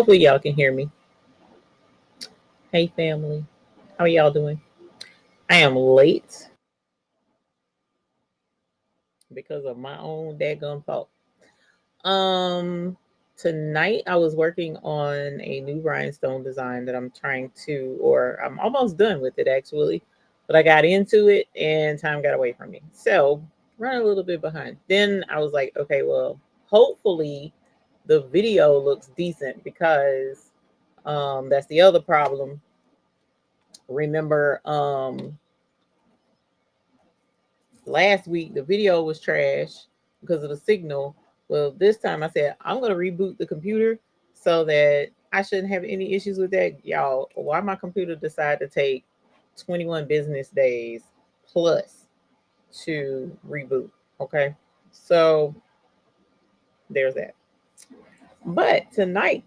Hopefully y'all can hear me. Hey family, how are y'all doing? I am late because of my own daggone fault. Um, Tonight I was working on a new rhinestone design that I'm trying to, or I'm almost done with it actually, but I got into it and time got away from me. So run a little bit behind. Then I was like, okay, well, hopefully the video looks decent because that's the other problem. Remember, last week the video was trash because of the signal. Well, this time I said I'm gonna reboot the computer so that I shouldn't have any issues with that. Y'all, why my computer decided to take 21 business days plus to reboot. Okay. So there's that. But tonight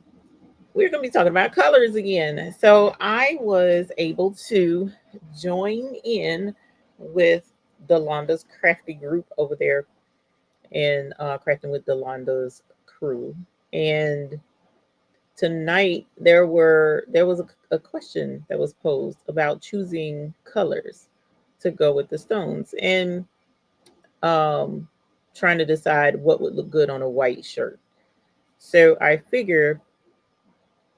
we're gonna be talking about colors again. So I was able to join in with Delanda's crafty group over there and crafting with Delanda's crew. And tonight there was a question that was posed about choosing colors to go with the stones and um, trying to decide what would look good on a white shirt. So I figure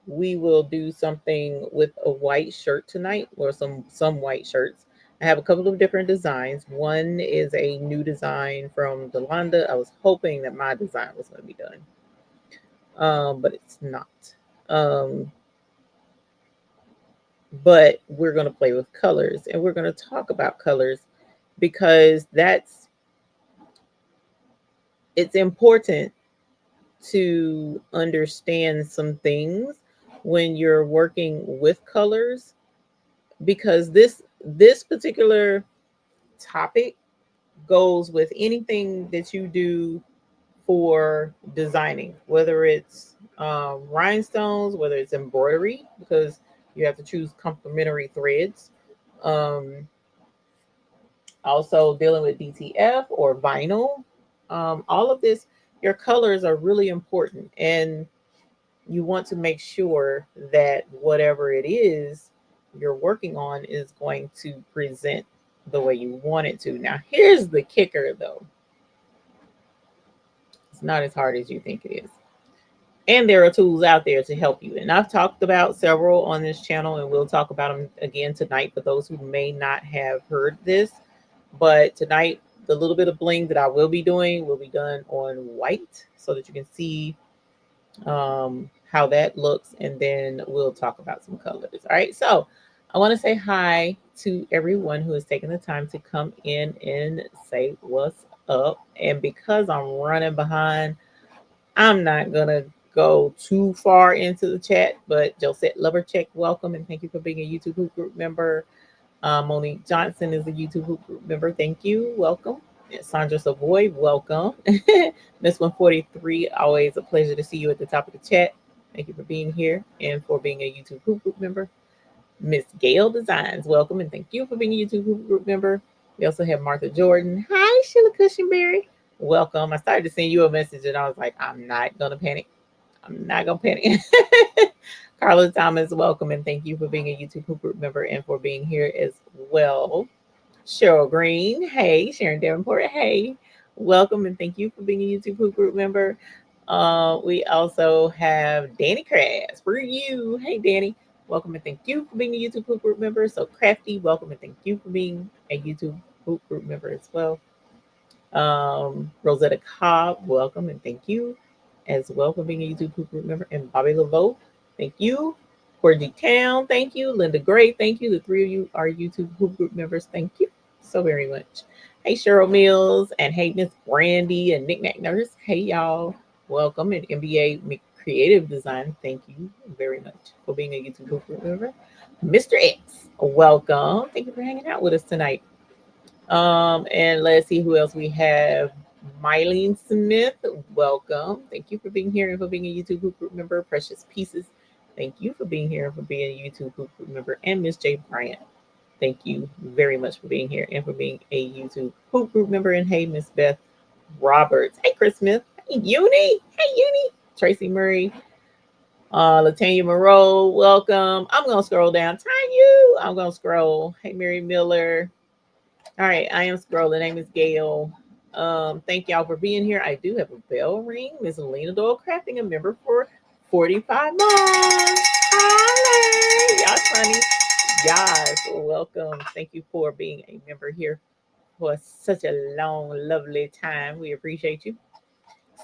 we will do something with a white shirt tonight or some white shirts. I have a couple of different designs. One is a new design from Delonda. I was hoping that my design was going to be done, but it's not. Um, but we're going to play with colors and we're going to talk about colors because it's important to understand some things when you're working with colors because this particular topic goes with anything that you do for designing, whether it's rhinestones, whether it's embroidery, because you have to choose complementary threads. Um, Also, dealing with DTF or vinyl. All of this, your colors are really important, and you want to make sure that whatever it is you're working on is going to present the way you want it to. Now, here's the kicker though, it's not as hard as you think it is. And there are tools out there to help you. And I've talked about several on this channel, and we'll talk about them again tonight for those who may not have heard this. But tonight, the little bit of bling that I will be done on white so that you can see how that looks, and then we'll talk about some colors. All right, so I want to say hi to everyone who has taken the time to come in and say what's up. And because I'm running behind, I'm not gonna go too far into the chat, but Josette Lovercheck, welcome and thank you for being a YouTube Hoop Group member. Monique Johnson is a YouTube Hoop Group member. Thank you. Welcome. Sandra Savoy, welcome. Miss 143, always a pleasure to see you at the top of the chat. Thank you for being here and for being a YouTube Hoop Group member. Miss Gail Designs, welcome and thank you for being a YouTube Hoop Group member. We also have Martha Jordan. Hi, Sheila Cushionberry. Welcome. I started to send you a message and I was like, I'm not going to panic. I'm not going to panic. Carla Thomas, welcome and thank you for being a YouTube Hoop Group member and for being here as well. Cheryl Green, hey. Sharon Davenport, hey. Welcome and thank you for being a YouTube Hoop Group member. We also have Danny Krabs for you. Hey, Danny. Welcome and thank you for being a YouTube Hoop Group member. So Crafty, welcome and thank you for being a YouTube Hoop Group member as well. Rosetta Cobb, welcome and thank you as well for being a YouTube Hoop Group member. And Bobby Laveau, thank you. Cordy Town, thank you. Linda Gray, thank you. The three of you are YouTube Hoop Group members. Thank you so very much. Hey, Cheryl Mills, and hey, Miss Brandy and Knickknack Nurse. Hey, y'all. Welcome. And MBA Creative Design, thank you very much for being a YouTube Hoop Group member. Mr. X, welcome. Thank you for hanging out with us tonight. And let's see who else we have. Mylene Smith, welcome. Thank you for being here and for being a YouTube Hoop Group member. Precious Pieces, thank you for being here and for being a YouTube Hoop Group member. And Miss J. Bryant, thank you very much for being here and for being a YouTube Hoop Group member. And hey, Miss Beth Roberts. Hey, Chris Smith. Hey, Uni. Hey, Uni. Tracy Murray. Latanya Moreau, welcome. I'm gonna scroll down. You. I'm gonna scroll. Hey, Mary Miller. All right, I am scrolling. Name is Gail. Thank y'all for being here. I do have a bell ring. Miss Alina Doyle Crafting, a member for 45 months. Hi, y'all, funny. Yes, welcome. Thank you for being a member here for such a long, lovely time. We appreciate you.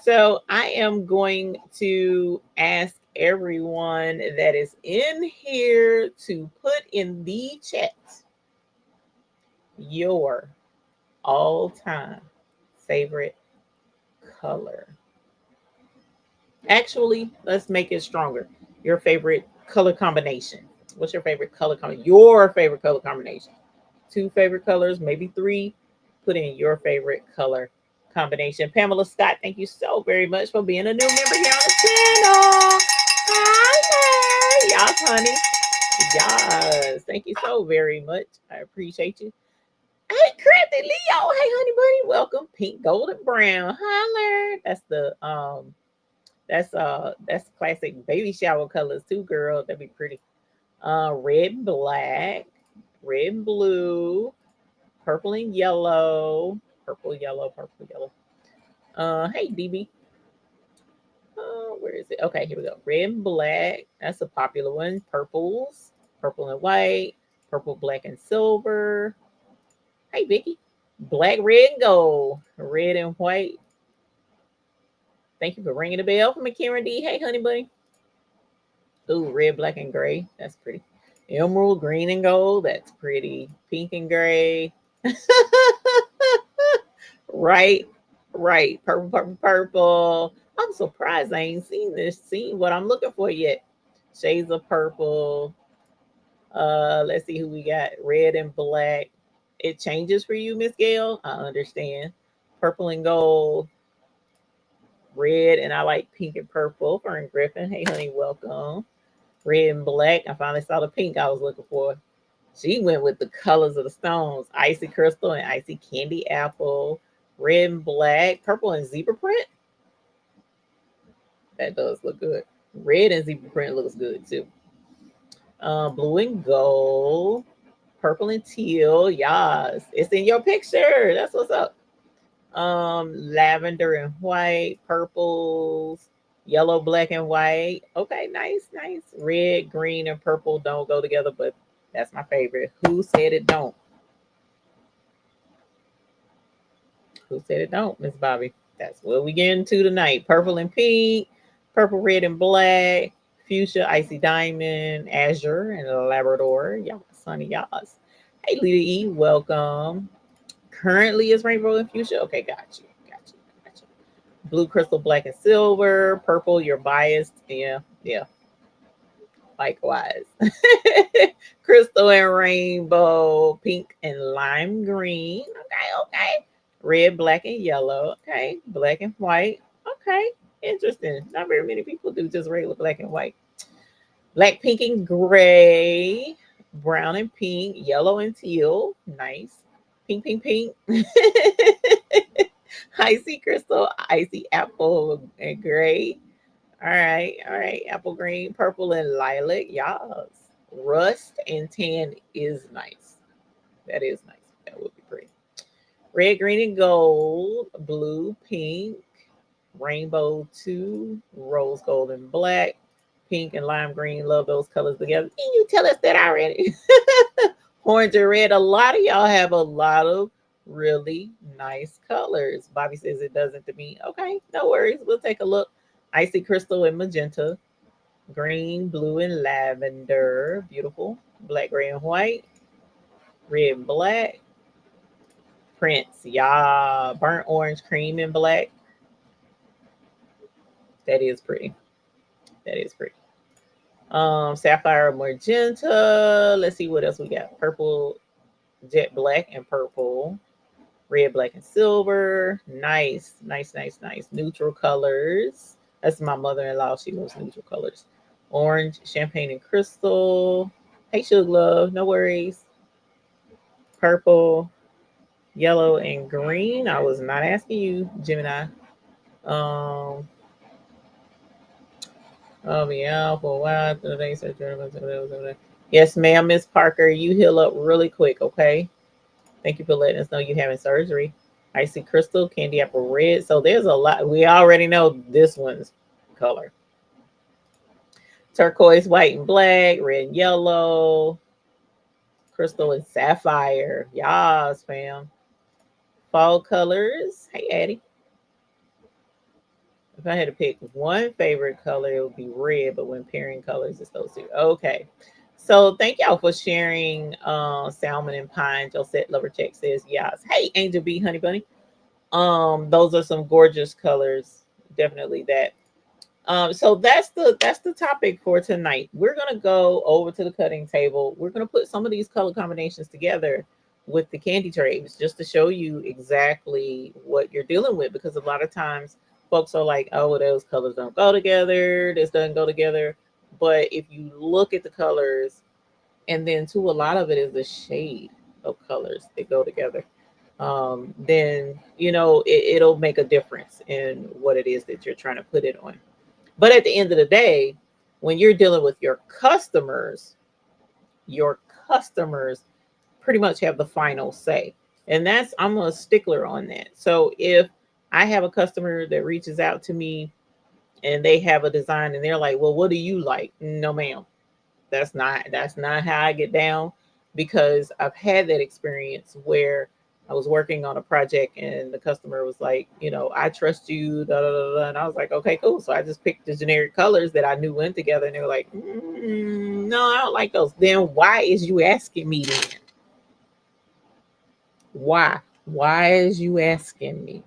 So I am going to ask everyone that is in here to put in the chat your all-time favorite color. Actually, let's make it stronger. Your favorite color combination. What's your favorite color combination? Your favorite color combination. 2 favorite colors, maybe 3. Put in your favorite color combination. Pamela Scott, thank you so very much for being a new member here on the channel. Hi, yes, honey. Yes, thank you so very much. I appreciate you. Hey, Crafty Leo. Hey, honey bunny. Welcome. Pink, gold, and brown. Holler. That's classic baby shower colors too, girl. That'd be pretty. Red and black, red and blue, purple and yellow, purple, yellow, purple, yellow. Hey, DB. Where is it? Okay, here we go. Red and black. That's a popular one. Purples, purple and white, purple, black, and silver. Hey, Vicky. Black, red, and gold. Red and white. Thank you for ringing the bell from McKaren D. Hey, honey bunny. Ooh, red, black, and gray. That's pretty. Emerald, green, and gold. That's pretty. Pink and gray. Right, right. Purple, purple, purple. I'm surprised I ain't seen what I'm looking for yet. Shades of purple. Let's see who we got. Red and black. It changes for you, Miss Gail. I understand. Purple and gold. Red, and I like pink and purple. Fern Griffin. Hey, honey, welcome. Red and black. I finally saw the pink I was looking for. She went with the colors of the stones. Icy crystal and icy candy apple. Red and black. Purple and zebra print. That does look good. Red and zebra print looks good too. Blue and gold. Purple and teal. Yes. It's in your picture. That's what's up. Lavender and white. Purples. Yellow, black, and white. Okay, nice, nice. Red, green, and purple don't go together, but that's my favorite. Who said it don't? Who said it don't, Miss Bobby? That's what we get into tonight. Purple and pink, purple, red, and black, fuchsia, icy diamond, azure, and Labrador. Y'all, sunny y'all. Hey, Lita E, welcome. Currently is rainbow and fuchsia. Okay, got you. Got you. Got you. Blue, crystal, black, and silver. Purple, you're biased. Yeah, yeah. Likewise. Crystal and rainbow, pink and lime green. Okay, okay. Red, black, and yellow. Okay. Black and white. Okay. Interesting. Not very many people do just regular black and white. Black, pink, and gray. Brown and pink. Yellow and teal. Nice. Pink, pink, pink. Icy crystal, icy apple, and gray. All right, all right. Apple green, purple, and lilac. Yes. Rust and tan is nice. That is nice. That would be pretty. Red, green, and gold. Blue, pink. Rainbow 2. Rose gold and black. Pink and lime green. Love those colors together. Can you tell us that already? Orange and red. A lot of y'all have a lot of really nice colors. Bobby says it doesn't to me. Okay, no worries. We'll take a look. Icy crystal and magenta, green, blue, and lavender. Beautiful. Black, gray, and white. Red and black. Prince. Yeah. Burnt orange, cream, and black. That is pretty. That is pretty. Sapphire, magenta. Let's see what else we got. Purple, jet black, and purple. Red, black, and silver. Nice, nice, nice, nice. Neutral colors. That's my mother-in-law. She loves neutral colors. Orange, champagne, and crystal. Hey, Sugar Love. No worries. Purple, yellow, and green. I was not asking you, Gemini. Um, I'll be out for a while. Yes, ma'am, Miss Parker. You heal up really quick, okay? Thank you for letting us know you having surgery. Icy crystal, candy apple red. So there's a lot. We already know this one's color. Turquoise, white, and black, red and yellow, crystal and sapphire. Yas, fam. Fall colors. Hey, Addie. If I had to pick one favorite color, it would be red, but when pairing colors, it's those two. Okay. So thank y'all for sharing salmon and pine. Josette Lovercheck says yes. Hey, Angel B, Honey Bunny. Those are some gorgeous colors. Definitely that. So that's the topic for tonight. We're gonna go over to the cutting table. We're gonna put some of these color combinations together with the candy trays just to show you exactly what you're dealing with. Because a lot of times folks are like, "Oh, well, those colors don't go together. This doesn't go together." But if you look at the colors, and then too, a lot of it is the shade of colors that go together. Then it'll make a difference in what it is that you're trying to put it on. But at the end of the day, when you're dealing with your customers pretty much have the final say. And I'm a stickler on that. So if I have a customer that reaches out to me and they have a design and they're like, "Well, what do you like?" No, ma'am. That's not how I get down, because I've had that experience where I was working on a project and the customer was like, "I trust you," da, da, da, da. And I was like, "Okay, cool." So I just picked the generic colors that I knew went together, and they were like, "No, I don't like those." Then why is you asking me then? Why is you asking me?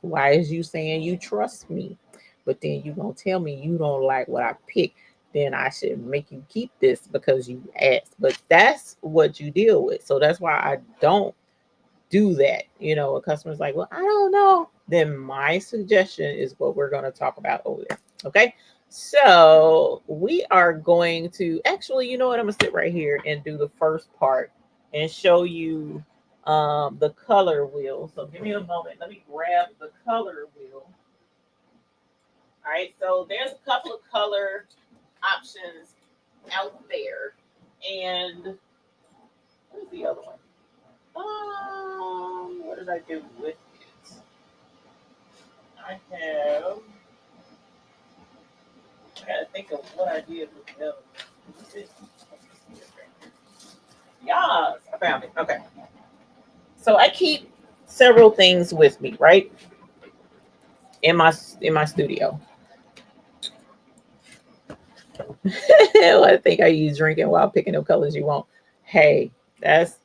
Why is you saying you trust me, but then you gonna tell me you don't like what I picked? Then I should make you keep this because you asked. But that's what you deal with. So that's why I don't do that. A customer's like, "Well, I don't know." Then my suggestion is what we're gonna talk about over there. Okay. So we are going to actually, you know what? I'm gonna sit right here and do the first part and show you the color wheel. So give me a moment. Let me grab the color wheel. All right. So there's a couple of color options out there, and what's the other one? What did I do with it? I have. I gotta think of what I did with the other one. Yes, I found it. Okay. So I keep several things with me, right? In my studio. I think I use drinking while picking up colors you want. Hey, that's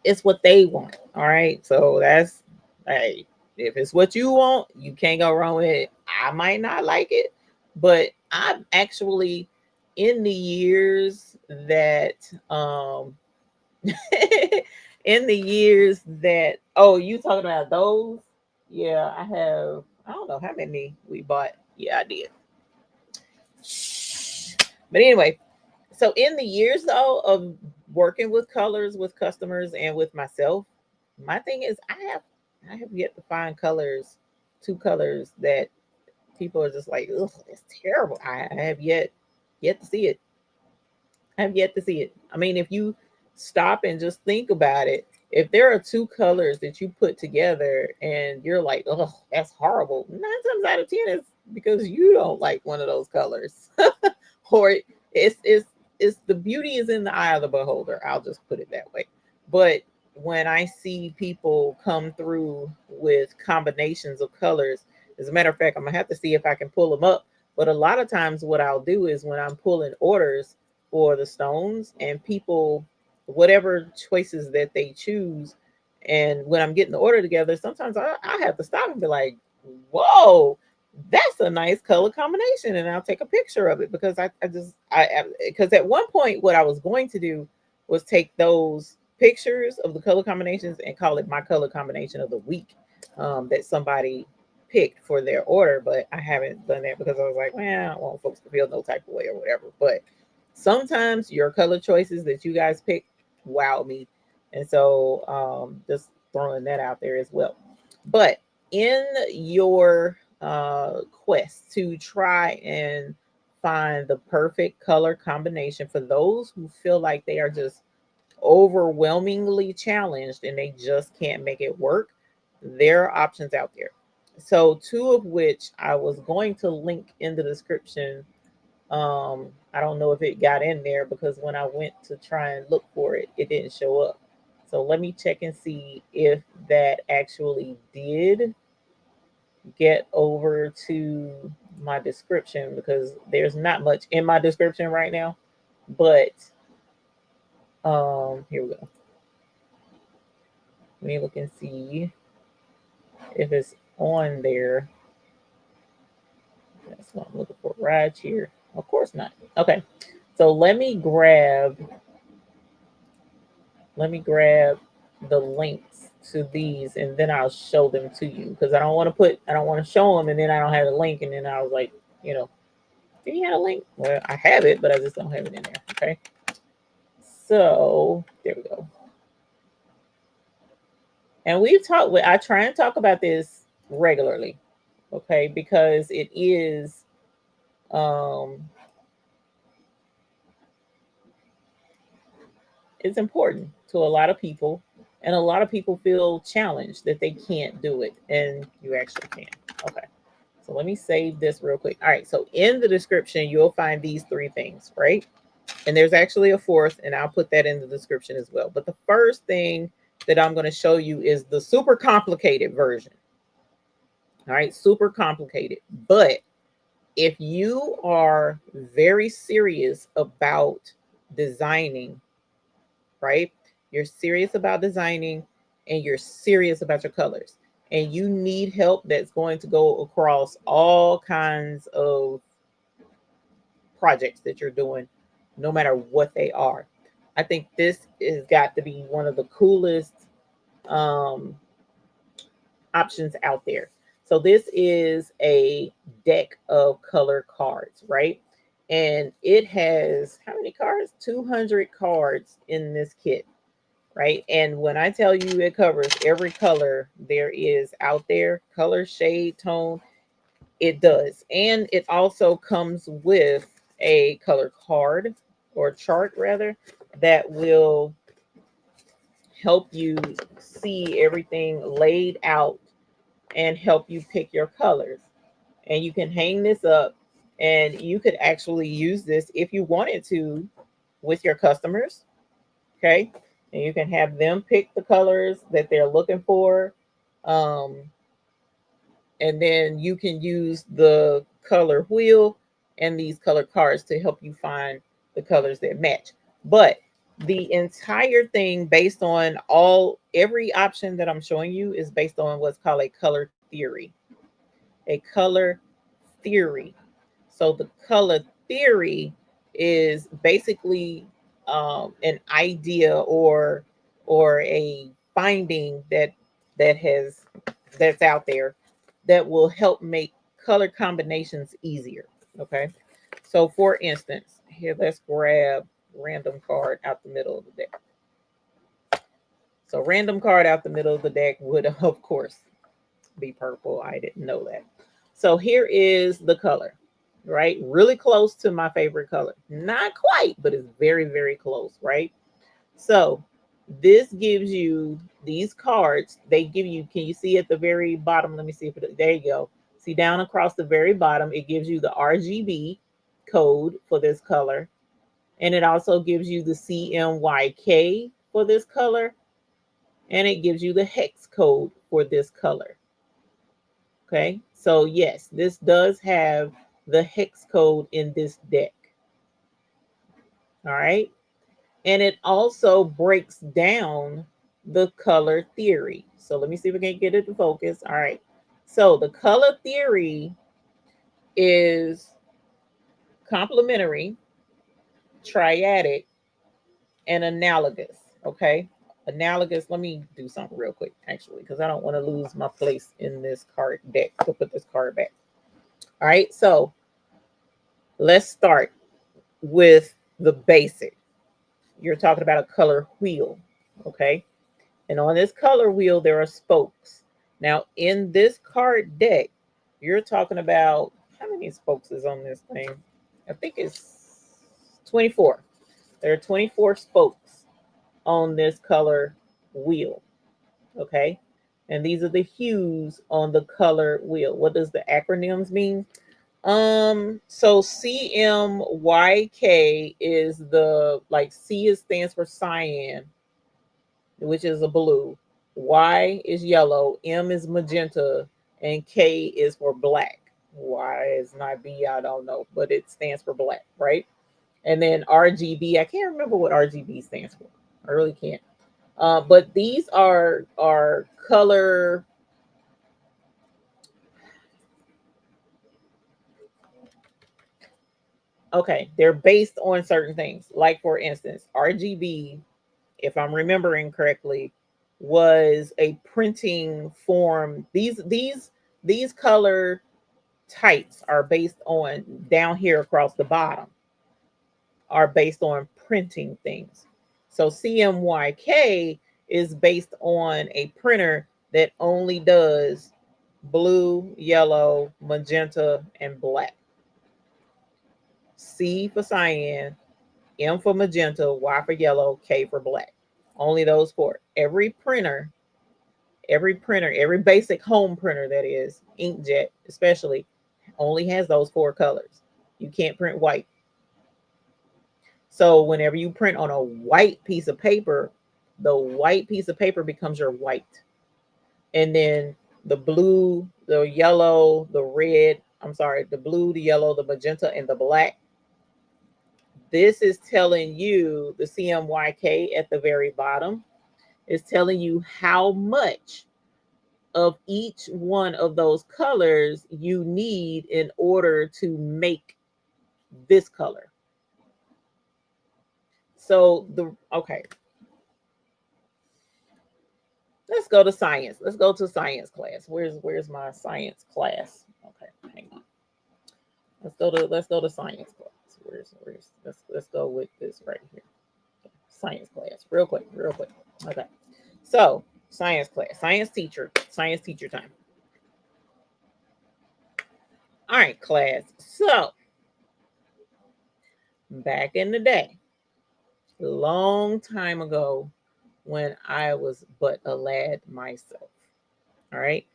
it's what they want. All right. So that's hey, if it's what you want, you can't go wrong with it. I might not like it, but I'm actually in the years that in the years that oh, you talking about those? Yeah, I have I don't know how many we bought. Yeah, I did. But anyway, so in the years though of working with colors with customers and with myself, my thing is I have yet to find two colors that people are just like, ugh, it's terrible. I have yet to see it. I have yet to see it. I mean, if you stop and just think about it, if there are two colors that you put together and you're like, oh, that's horrible, 9 times out of 10 is because you don't like one of those colors. Or it's the beauty is in the eye of the beholder. I'll just put it that way. But when I see people come through with combinations of colors, as a matter of fact, I'm gonna have to see if I can pull them up. But a lot of times, what I'll do is when I'm pulling orders for the stones and people, whatever choices that they choose, and when I'm getting the order together, sometimes I have to stop and be like, "Whoa, that's a nice color combination," and I'll take a picture of it because because at one point what I was going to do was take those pictures of the color combinations and call it my color combination of the week that somebody picked for their order, but I haven't done that because I was like, well, I don't want folks to feel no type of way or whatever. But sometimes your color choices that you guys pick wow me, and so just throwing that out there as well. But in your quest to try and find the perfect color combination for those who feel like they are just overwhelmingly challenged and they just can't make it work. There are options out there. So two of which I was going to link in the description. I don't know if it got in there because when I went to try and look for it, it didn't show up. So let me check and see if that actually did get over to my description, because there's not much in my description right now. But here we go. Let me look and see if it's on there. That's what I'm looking for right here. Of course not. Okay. So let me grab the links to these and then I'll show them to you, because I don't want to show them and then I don't have the link and then I was like, do you have a link? Well, I have it, but I just don't have it in there. Okay. So there we go. And I try and talk about this regularly, okay, because it is it's important to a lot of people, and a lot of people feel challenged that they can't do it, and you actually can. Okay. So let me save this real quick. All right. So in the description, you'll find these three things, right? And there's actually a fourth, and I'll put that in the description as well. But the first thing that I'm going to show you is the super complicated version. All right, super complicated. But if you are very serious about designing, right? You're serious about designing and you're serious about your colors, and you need help that's going to go across all kinds of projects that you're doing, no matter what they are. I think this has got to be one of the coolest um, options out there. So this is a deck of color cards, right? And it has how many cards? 200 cards in this kit, right? And when I tell you it covers every color there is out there, color, shade, tone, it does. And it also comes with a color card or chart rather that will help you see everything laid out and help you pick your colors. And you can hang this up and you could actually use this if you wanted to with your customers. Okay. And you can have them pick the colors that they're looking for. Um, and then you can use the color wheel and these color cards to help you find the colors that match. But the entire thing, based on every option that I'm showing you, is based on what's called a color theory. A color theory. So the color theory is basically an idea or a finding that's out there that will help make color combinations easier. Okay. So for instance, here, let's grab random card out the middle of the deck. So random card out the middle of the deck would, of course, be purple. I didn't know that. So here is the color, right? Really close to my favorite color. Not quite, but it's very, very close, right? So this gives you these cards. They give you, can you see at the very bottom? Let me see if there you go. See down across the very bottom, it gives you the RGB code for this color. And it also gives you the CMYK for this color. And it gives you the hex code for this color. Okay, so yes, this does have the hex code in this deck. All right, and it also breaks down the color theory. So let me see if I can get it to focus. All right, so the color theory is complementary, triadic, and analogous. Okay, analogous. Let me do something real quick, actually, because I don't want to lose my place in this card deck to put this card back. All right, so let's start with the basic. You're talking about a color wheel, okay? And on this color wheel, there are spokes. Now, in this card deck, you're talking about how many spokes is on this thing? I think it's 24. There are 24 spokes on this color wheel. Okay. And these are the hues on the color wheel. What does the acronyms mean? So CMYK is the, like, stands for cyan, which is a blue. Y is yellow, M is magenta, and K is for black. Why is not B? I don't know, but it stands for black, right? And then RGB, I can't remember what RGB stands for. I really can't. But these are color. Okay, they're based on certain things. Like, for instance, RGB, if I'm remembering correctly, was a printing form. These color types are based on, down here across the bottom, are based on printing things. So CMYK is based on a printer that only does blue, yellow, magenta, and black. C for cyan, M for magenta, Y for yellow, K for black. Only those four. Every basic home printer, that is, inkjet especially, only has those four colors. You can't print white. So whenever you print on a white piece of paper, the white piece of paper becomes your white. And then the blue, the yellow, the red, the blue, the yellow, the magenta, and the black. This is telling you, the CMYK at the very bottom is telling you how much of each one of those colors you need in order to make this color. So okay, let's go to science. Let's go to science class. Where's my science class? Okay, hang on. Let's go to science class. Where's let's go with this right here. Science class, real quick. Okay, so science class, science teacher time. All right, class. So back in the day, a long time ago, when I was but a lad myself, all right,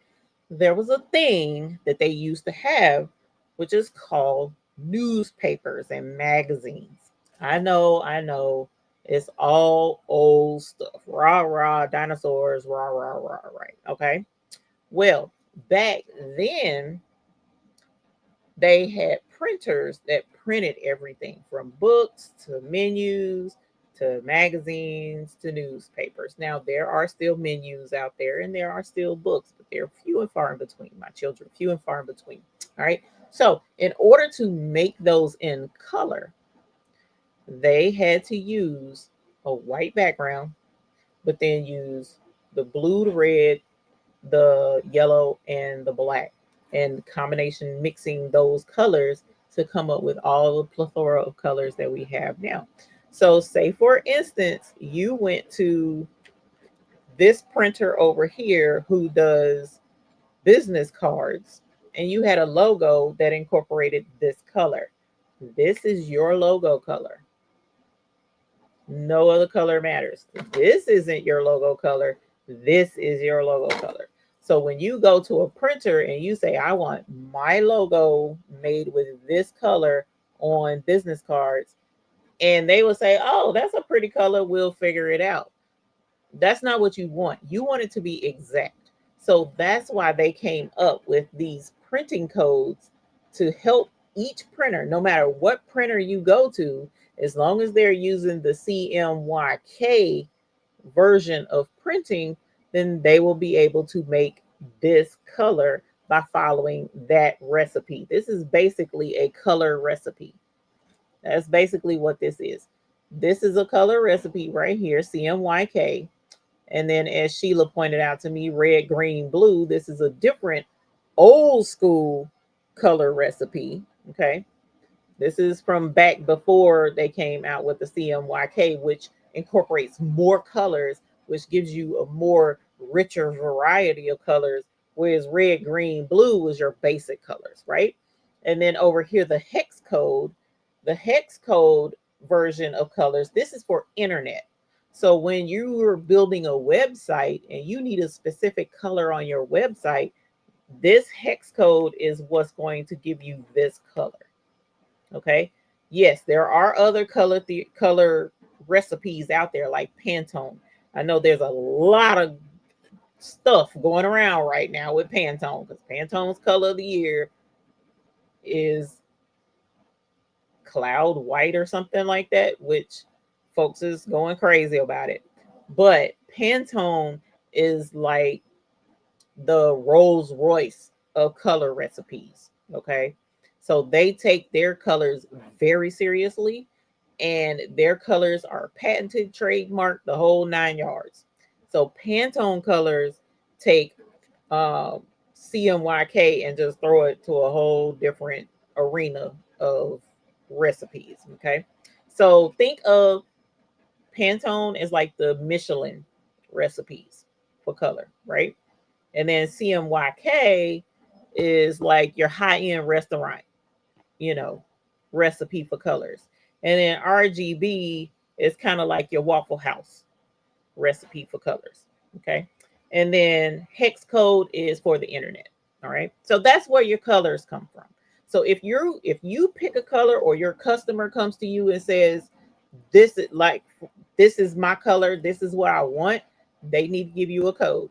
there was a thing that they used to have, which is called newspapers and magazines. I know, it's all old stuff. Rah, rah, dinosaurs, rah, rah, rah, right? Okay. Well, back then, they had printers that printed everything from books to menus to magazines to newspapers. Now, there are still menus out there and there are still books, but they're few and far in between, my children, few and far in between. All right. So, in order to make those in color, they had to use a white background, but then use the blue, the red, the yellow, and the black, and combination mixing those colors to come up with all the plethora of colors that we have now. So say, for instance, you went to this printer over here who does business cards, and you had a logo that incorporated this color. This is your logo color. No other color matters. This isn't your logo color. This is your logo color. So when you go to a printer and you say, I want my logo made with this color on business cards, and they will say, oh, that's a pretty color, we'll figure it out. That's not what you want. You want it to be exact. So that's why they came up with these printing codes to help each printer, no matter what printer you go to, as long as they're using the CMYK version of printing, then they will be able to make this color by following that recipe. This is basically a color recipe. That's basically what this is. This is a color recipe right here, CMYK. And then, as Sheila pointed out to me, red, green, blue, this is a different old school color recipe. Okay. This is from back before they came out with the CMYK, which incorporates more colors, which gives you a more richer variety of colors whereas red, green, blue was your basic colors, right? And then over here, the hex code version of colors, this is for internet. So when you are building a website and you need a specific color on your website, this hex code is what's going to give you this color. Okay. Yes, there are other color recipes out there like Pantone. I know there's a lot of stuff going around right now with Pantone because Pantone's color of the year is cloud white or something like that, which folks is going crazy about it. But Pantone is like the Rolls Royce of color recipes. Okay. So they take their colors very seriously, and their colors are patented, trademarked, the whole 9 yards. So Pantone colors take CMYK and just throw it to a whole different arena of recipes. Okay. So think of Pantone as like the Michelin recipes for color, right? And then CMYK is like your high end restaurant, you know, recipe for colors. And then RGB is kind of like your Waffle House recipe for colors. Okay. And then hex code is for the internet. All right. So that's where your colors come from. So if you pick a color or your customer comes to you and says, this is like this is my color, this is what I want, they need to give you a code.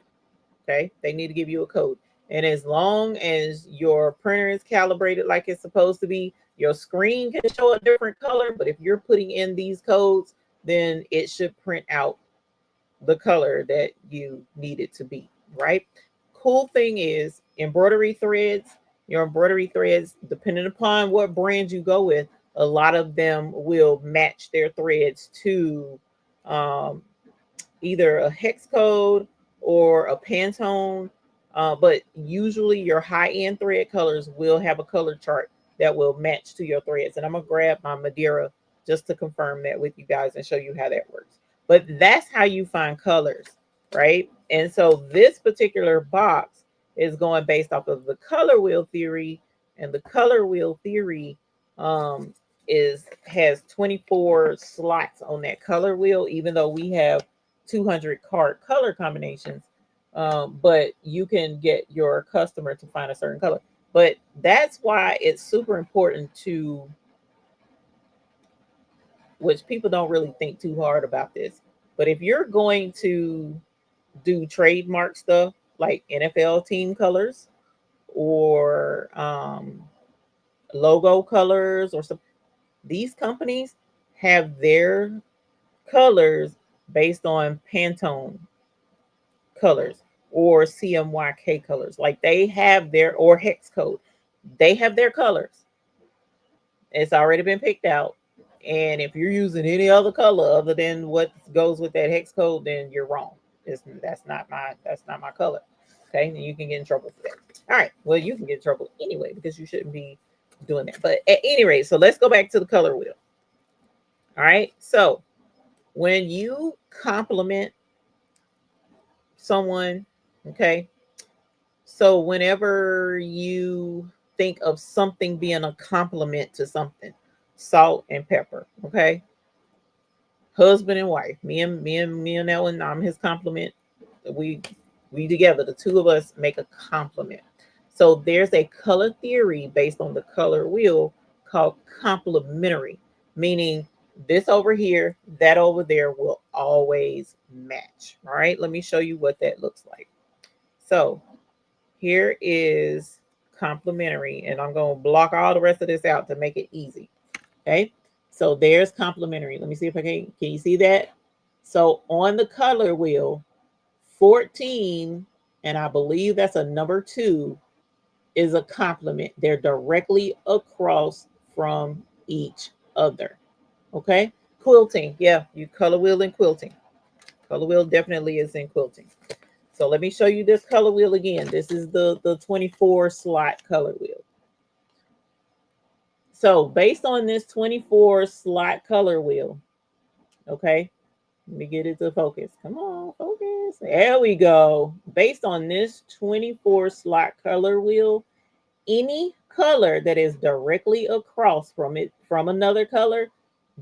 Okay. They need to give you a code. And as long as your printer is calibrated like it's supposed to be, your screen can show a different color. But if you're putting in these codes, then it should print out the color that you need it to be, right? Cool thing is embroidery threads, your embroidery threads, depending upon what brand you go with, a lot of them will match their threads to um, either a hex code or a Pantone. But usually your high-end thread colors will have a color chart that will match to your threads. And I'm going to grab my Madeira just to confirm that with you guys and show you how that works. But that's how you find colors, right? And so this particular box is going based off of the color wheel theory, and the color wheel theory um, has 24 slots on that color wheel, even though we have 200 card color combinations. But you can get your customer to find a certain color. But that's why it's super important to, which people don't really think too hard about this. But if you're going to do trademark stuff like NFL team colors or logo colors or some, these companies have their colors based on Pantone colors or CMYK colors. Like they have their, or hex code. They have their colors. It's already been picked out. And if you're using any other color other than what goes with that hex code, then you're wrong. That's not my color. Okay, and you can get in trouble for that. All right. Well, you can get in trouble anyway because you shouldn't be doing that. But at any rate, so let's go back to the color wheel. All right. So when you compliment someone, okay, so whenever you think of something being a compliment to something, salt and pepper, okay? Husband and wife, me and Ellen, I'm his compliment. We we together, the two of us make a compliment. So there's a color theory based on the color wheel called complementary, meaning this over here, that over there will always match. All right, let me show you what that looks like. So here is complementary, and I'm going to block all the rest of this out to make it easy. Okay, so there's complementary. Let me see if I can you see that? So on the color wheel, 14, and I believe that's a number 2, is a complement. They're directly across from each other. Okay, quilting. Yeah, you color wheel and quilting. Color wheel definitely is in quilting. So let me show you this color wheel again. This is the 24 slot color wheel. So based on this 24 slot color wheel, okay, Let me get it to focus. Come on, focus. There we go. Based on this 24 slot color wheel, any color that is directly across from it from another color,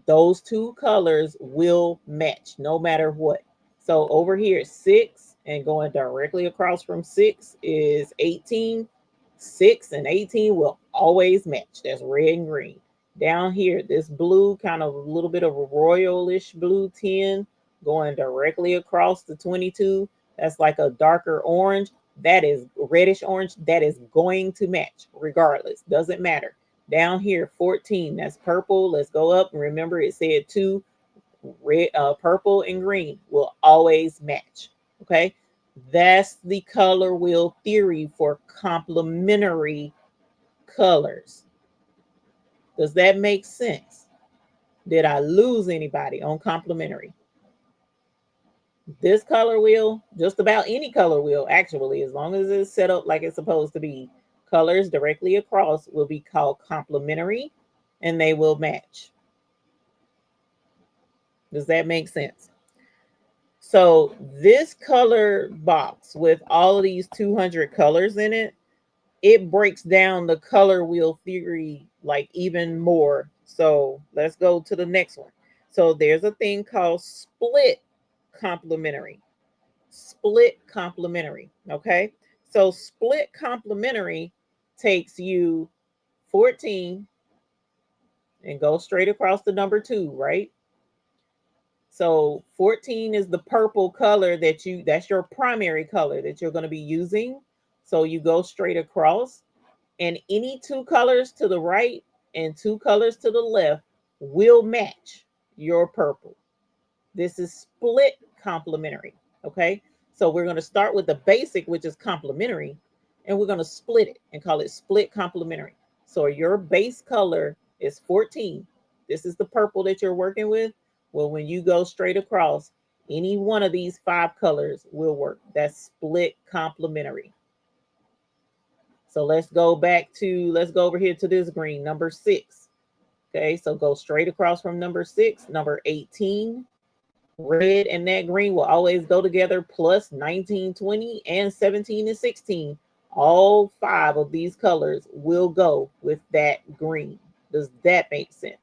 those two colors will match no matter what. So over here, 6 and going directly across from 6 is 18. 6 and 18 will always match. That's red and green. Down here, this blue, kind of a little bit of a royalish blue 10 going directly across the 22. That's like a darker orange. That is reddish orange. That is going to match regardless. Doesn't matter. Down here, 14. That's purple. Let's go up. And remember, it said 2. Red, purple and green will always match. Okay. That's the color wheel theory for complementary colors. Does that make sense? Did I lose anybody on complementary? This color wheel, just about any color wheel, actually, as long as it's set up like it's supposed to be, colors directly across will be called complementary and they will match. Does that make sense? So this color box with all of these 200 colors in it, it breaks down the color wheel theory like even more. So let's go to the next one. So there's a thing called split complementary. Split complementary. Okay. So split complementary takes you 14 and go straight across the number 2, right? So 14 is the purple color that's your primary color that you're going to be using. So you go straight across, and any 2 colors to the right and 2 colors to the left will match your purple. This is split complementary. Okay. So we're going to start with the basic, which is complementary, and we're going to split it and call it split complementary. So your base color is 14. This is the purple that you're working with. Well, when you go straight across, any one of these 5 colors will work. That's split complementary. So let's go over here to this green, number 6. Okay, so go straight across from number 6, number 18. Red and that green will always go together, plus 19, 20, and 17 and 16. All 5 of these colors will go with that green. Does that make sense?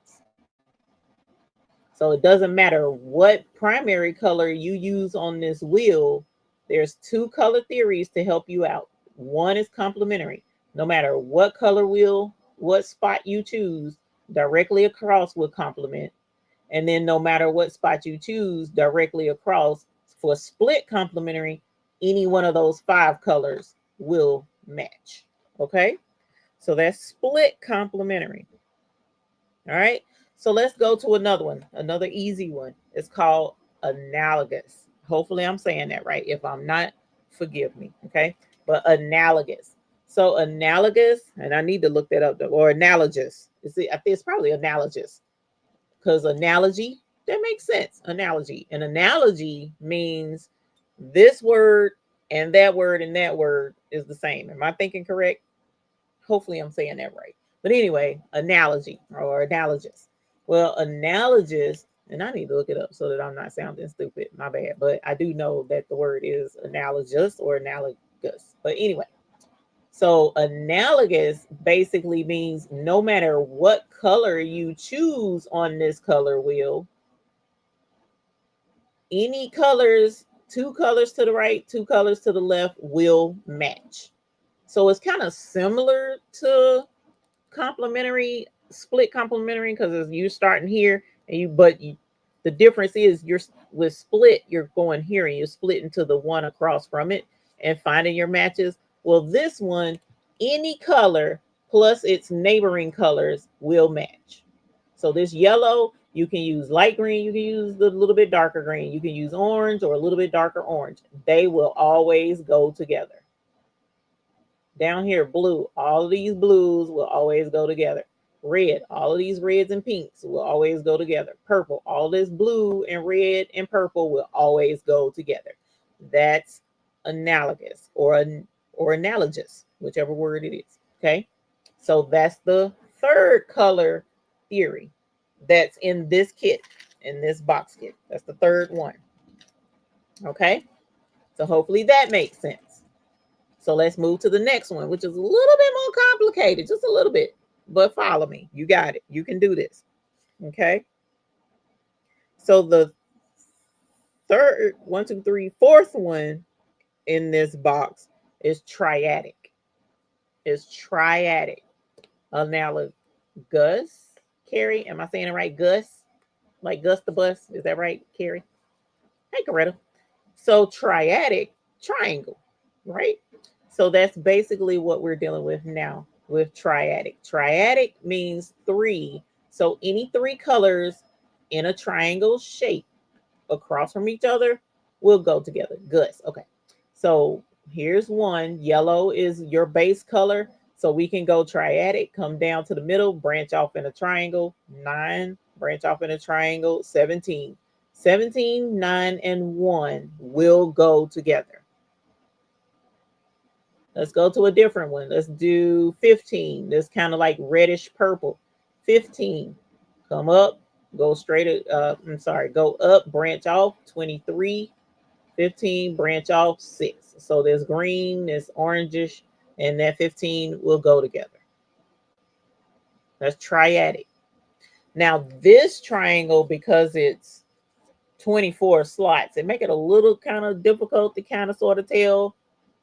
So it doesn't matter what primary color you use on this wheel. There's 2 color theories to help you out. One is complementary. No matter what color wheel, what spot you choose, directly across will complement. And then no matter what spot you choose, directly across for split complementary, any one of those 5 colors will match. Okay, so that's split complementary. All right, so let's go to another one, another easy one. It's called analogous. Hopefully I'm saying that right. If I'm not, forgive me. Okay, but analogous. So analogous, and I need to look that up, or analogous. I think it's probably analogous, because analogy, that makes sense. Analogy. An analogy means this word and that word and that word is the same. Am I thinking correct? Hopefully I'm saying that right. But anyway, analogy or analogous. Well, analogous, and I need to look it up so that I'm not sounding stupid. My bad. But I do know that the word is analogous or analogous. But anyway, so analogous basically means no matter what color you choose on this color wheel, any colors, 2 colors to the right, 2 colors to the left will match. So it's kind of similar to complementary, split complementary, because you're starting here and the difference is you're with split, you're going here and you're splitting to the one across from it and finding your matches. Well, this one, any color plus its neighboring colors will match. So this yellow, you can use light green, you can use the little bit darker green, you can use orange or a little bit darker orange. They will always go together. Down here, blue, all of these blues will always go together. Red, all of these reds and pinks will always go together. Purple, all this blue and red and purple will always go together. That's analogous or analogous, whichever word it is. Okay, so that's the third color theory that's in this kit. in this box kit. That's the third one. Okay, so hopefully that makes sense. So let's move to the next one, which is a little bit more complicated, just a little bit, but follow me. You got it. You can do this. Okay. So the third, one, two, three, fourth one in this box is triadic. Is triadic. Now look, Gus, Carrie, am I saying it right? Gus, like Gus the bus. Is that right, Carrie? Hey, Coretta. So triadic, triangle, right? So that's basically what we're dealing with now with triadic. Triadic means three. So any three colors in a triangle shape across from each other will go together. Gus. Okay. So here's one. Yellow is your base color. So we can go triadic, come down to the middle, branch off in a triangle. 9, branch off in a triangle. 17. 17, 9, and 1 will go together. Let's go to a different one. Let's do 15. This kind of like reddish purple. 15. Come up, go straight. Go up, branch off. 23. 15, branch off. 6. So there's green, there's orangish, and that 15 will go together. That's triadic. Now this triangle, because it's 24 slots, it make it a little kind of difficult to kind of sort of tell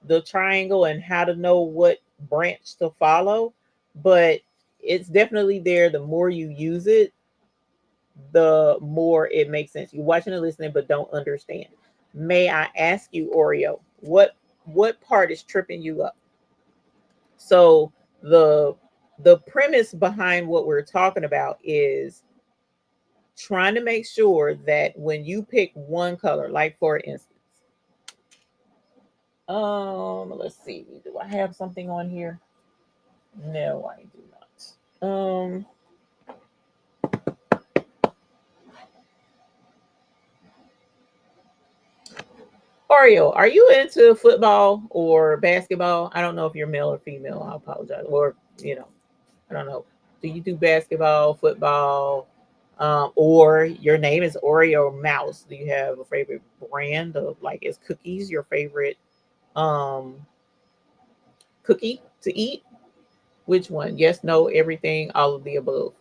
the triangle and how to know what branch to follow, but it's definitely there. The more you use it, the more it makes sense. You're watching and listening, but don't understand. May I ask you, Oreo, what part is tripping you up? So the premise behind what we're talking about is trying to make sure that when you pick one color, like for instance, let's see, do I have something on here? No, I do not. Oreo, are you into football or basketball? I don't know if you're male or female. I apologize. Or, I don't know. Do you do basketball, football, or your name is Oreo Mouse? Do you have a favorite brand of, like, is cookies your favorite cookie to eat? Which one? Yes, no, everything, all of the above.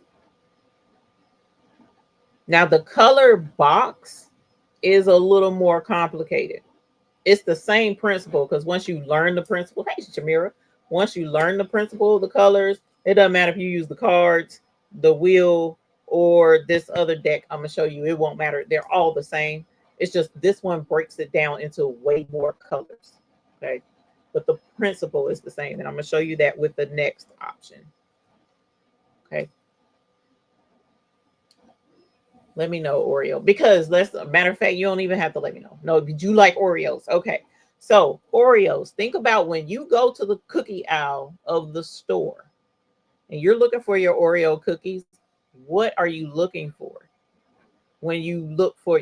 Now, the color box is a little more complicated. It's the same principle, because once you learn the principle, hey, Shamira, once you learn the principle of the colors, it doesn't matter if you use the cards, the wheel, or this other deck I'm going to show you. It won't matter. They're all the same. It's just this one breaks it down into way more colors. Okay. But the principle is the same. And I'm going to show you that with the next option. Okay. Let me know, Oreo, because matter of fact, you don't even have to let me know. No, did you like Oreos? Okay. So Oreos, think about when you go to the cookie aisle of the store and you're looking for your Oreo cookies, what are you looking for? When you look for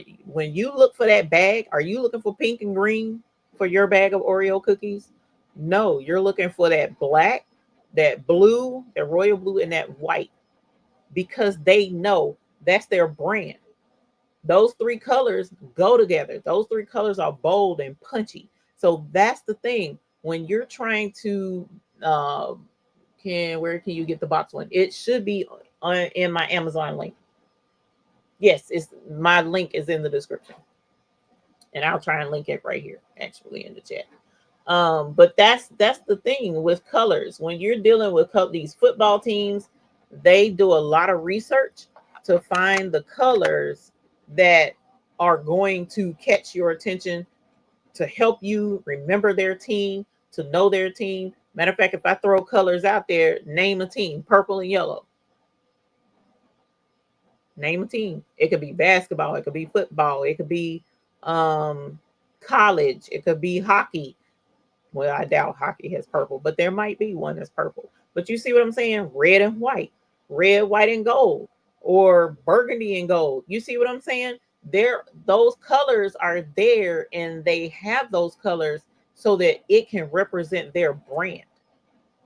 that bag, are you looking for pink and green for your bag of Oreo cookies? No, you're looking for that black, that blue, that royal blue, and that white, because they know that's their brand. Those three colors go together. Those three colors are bold and punchy. So that's the thing. When you're trying to, where can you get the box one? It should be in my Amazon link. Yes, my link is in the description. And I'll try and link it right here, actually, in the chat. But that's the thing with colors. When you're dealing with these football teams, they do a lot of research to find the colors that are going to catch your attention, to help you remember their team, to know their team. Matter of fact, if I throw colors out there, name a team, purple and yellow. Name a team. It could be basketball, it could be football, it could be college, it could be hockey. Well, I doubt hockey has purple, but there might be one that's purple. But you see what I'm saying? Red and white, red, white, and gold, or burgundy and gold. You see what I'm saying? Those colors are there, and they have those colors so that it can represent their brand.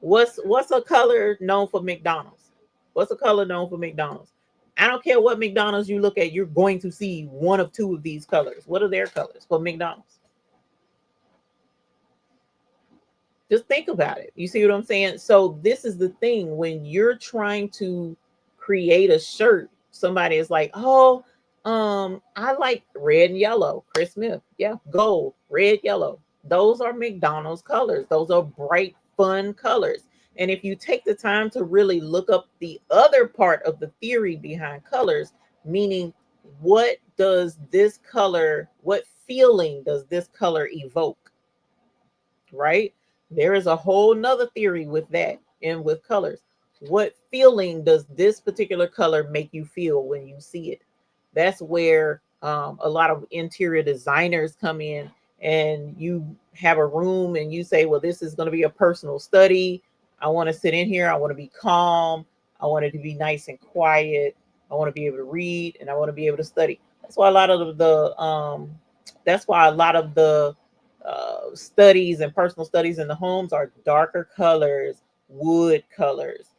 What's a color known for McDonald's? What's a color known for McDonald's? I don't care what McDonald's you look at, you're going to see one of two of these colors. What are their colors for McDonald's? Just think about it. You see what I'm saying? So this is the thing. When you're trying to create a shirt, somebody is like, oh, I like red and yellow. Chris Smith. Yeah, gold, red, yellow. Those are McDonald's colors. Those are bright, fun colors. And if you take the time to really look up the other part of the theory behind colors, meaning what does this color, what feeling does this color evoke? Right? There is a whole nother theory with that and with colors. What feeling does this particular color make you feel when you see it? That's where a lot of interior designers come in, and you have a room and you say, well, this is going to be a personal study. I want to sit in here. I want to be calm. I want it to be nice and quiet. I want to be able to read, and I want to be able to study. That's why a lot of the studies and personal studies in the homes are darker colors, wood colors,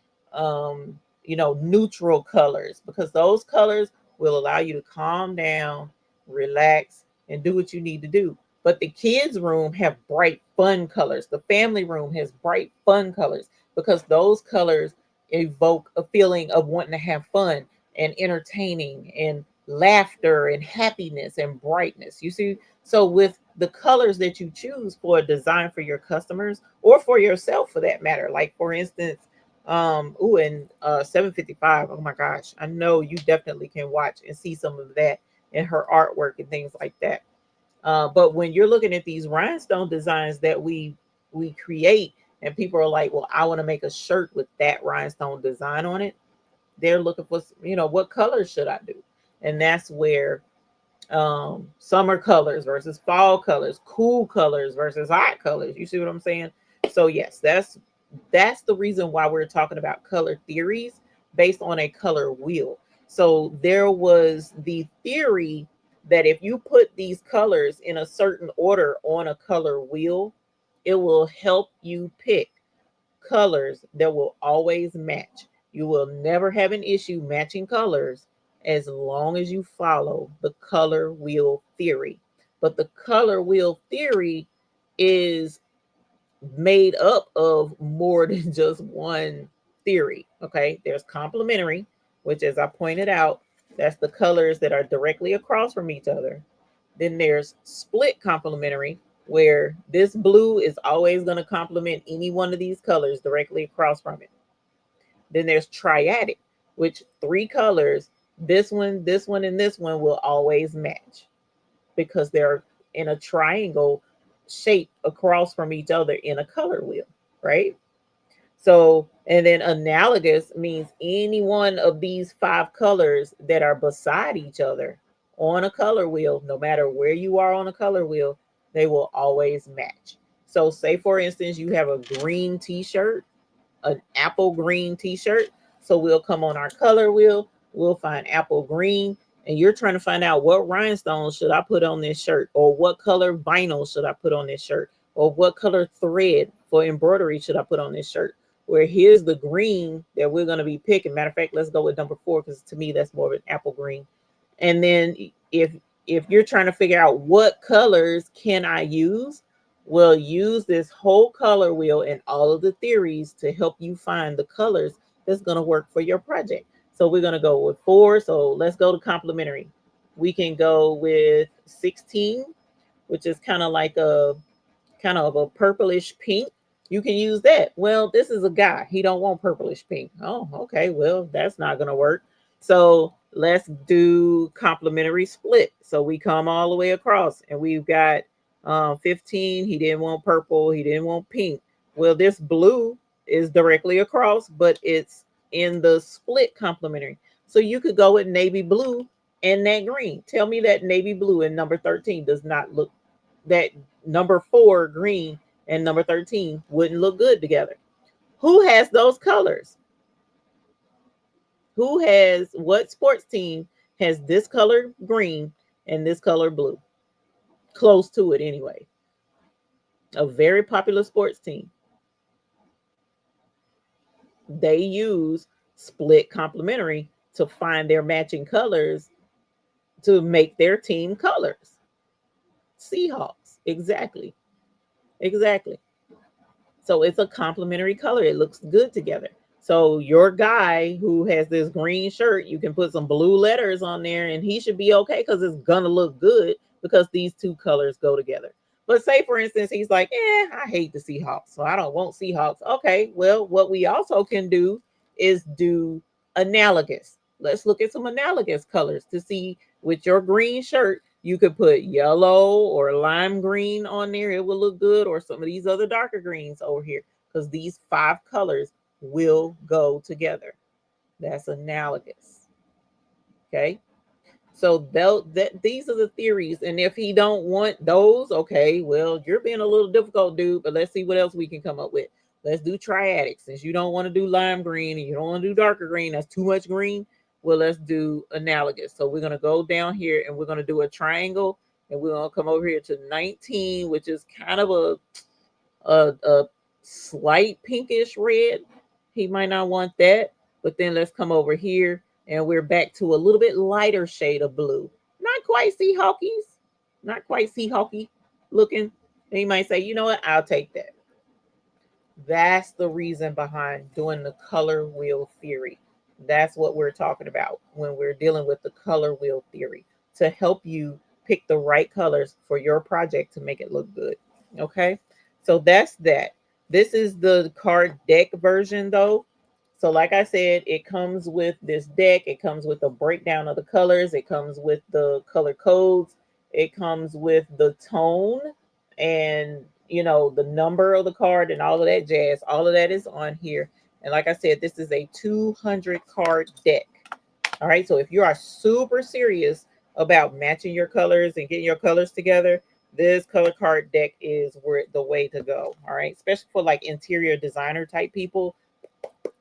neutral colors, because those colors will allow you to calm down, relax, and do what you need to do. But the kids' room have bright, fun colors. The family room has bright, fun colors, because those colors evoke a feeling of wanting to have fun and entertaining and laughter and happiness and brightness. You see, so with the colors that you choose for a design for your customers or for yourself for that matter, like for instance, in 755, oh my gosh, I know you definitely can watch and see some of that in her artwork and things like that. But when you're looking at these rhinestone designs that we create, and people are like, well, I want to make a shirt with that rhinestone design on it, they're looking for, what colors should I do? And that's where summer colors versus fall colors, cool colors versus hot colors. You see what I'm saying? So yes, that's the reason why we're talking about color theories based on a color wheel. So there was the theory that if you put these colors in a certain order on a color wheel, it will help you pick colors that will always match. You will never have an issue matching colors as long as you follow the color wheel theory. But the color wheel theory is made up of more than just one theory. Okay, there's complementary, which, as I pointed out, that's the colors that are directly across from each other. Then there's split complementary, where this blue is always going to complement any one of these colors directly across from it. Then there's triadic, which three colors, this one, and this one will always match because they're in a triangle shape across from each other in a color wheel, right? So, and then analogous means any one of these five colors that are beside each other on a color wheel, no matter where you are on a color wheel, they will always match. So, say for instance, you have a green t shirt, an apple green t-shirt. So we'll come on our color wheel, we'll find apple green, and you're trying to find out what rhinestones should I put on this shirt, or what color vinyl should I put on this shirt, or what color thread for embroidery should I put on this shirt. Where here's the green that we're going to be picking. Matter of fact, let's go with number 4, because to me that's more of an apple green. And then if you're trying to figure out what colors can I use, we'll use this whole color wheel and all of the theories to help you find the colors that's going to work for your project. So we're going to go with 4. So let's go to complementary. We can go with 16, which is kind of a purplish pink. You can use that. Well, this is a guy. He don't want purplish pink. Oh, okay. Well, that's not going to work. So let's do complementary split. So we come all the way across, and we've got 15. He didn't want purple. He didn't want pink. Well, this blue is directly across, but it's in the split complementary. So you could go with navy blue and that green. Tell me that navy blue in number 13 does not look, that number 4 green and number 13 wouldn't look good together. Who has those colors? What sports team has this color green and this color blue? Close to it anyway. A very popular sports team. They use split complementary to find their matching colors to make their team colors. Seahawks, exactly, exactly. So it's a complementary color. It looks good together. So your guy who has this green shirt, you can put some blue letters on there and he should be okay because it's gonna look good because these two colors go together. But say for instance, he's like, I hate the Seahawks, so I don't want Seahawks. Okay, well, what we also can do is do analogous. Let's look at some analogous colors to see with your green shirt, you could put yellow or lime green on there. It will look good, or some of these other darker greens over here, because these 5 colors will go together. That's analogous. Okay. So these are the theories. And if he don't want those, okay, well, you're being a little difficult, dude, but let's see what else we can come up with. Let's do triadic. Since you don't want to do lime green and you don't want to do darker green, that's too much green. Well, let's do analogous. So we're going to go down here and we're going to do a triangle, and we're going to come over here to 19, which is kind of a slight pinkish red. He might not want that. But then let's come over here and we're back to a little bit lighter shade of blue. Not quite Seahawkies, not quite Seahawky looking. And you might say, you know what? I'll take that. That's the reason behind doing the color wheel theory. That's what we're talking about when we're dealing with the color wheel theory, to help you pick the right colors for your project to make it look good. Okay, so that's that. This is the card deck version though. So like I said, it comes with this deck. It comes with a breakdown of the colors. It comes with the color codes. It comes with the tone and, you know, the number of the card and all of that jazz. All of that is on here. And like I said, this is a 200 card deck. All right. So if you are super serious about matching your colors and getting your colors together, this color card deck is where the way to go. All right. Especially for like interior designer type people.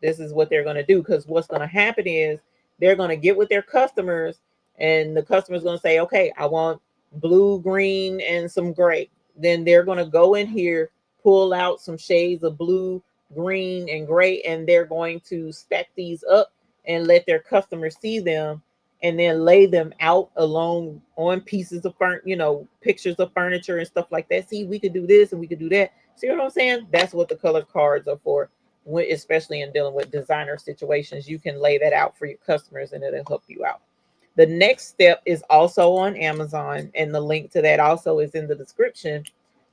This is what they're going to do, because what's going to happen is they're going to get with their customers, and the customer's going to say, okay, I want blue, green, and some gray. Then they're going to go in here, pull out some shades of blue, green, and gray, and they're going to stack these up and let their customers see them, and then lay them out along on pieces of pictures of furniture and stuff like that. See, we could do this and we could do that. See what I'm saying? That's what the color cards are for. Especially in dealing with designer situations, you can lay that out for your customers and it'll help you out. The next step is also on Amazon, and the link to that also is in the description,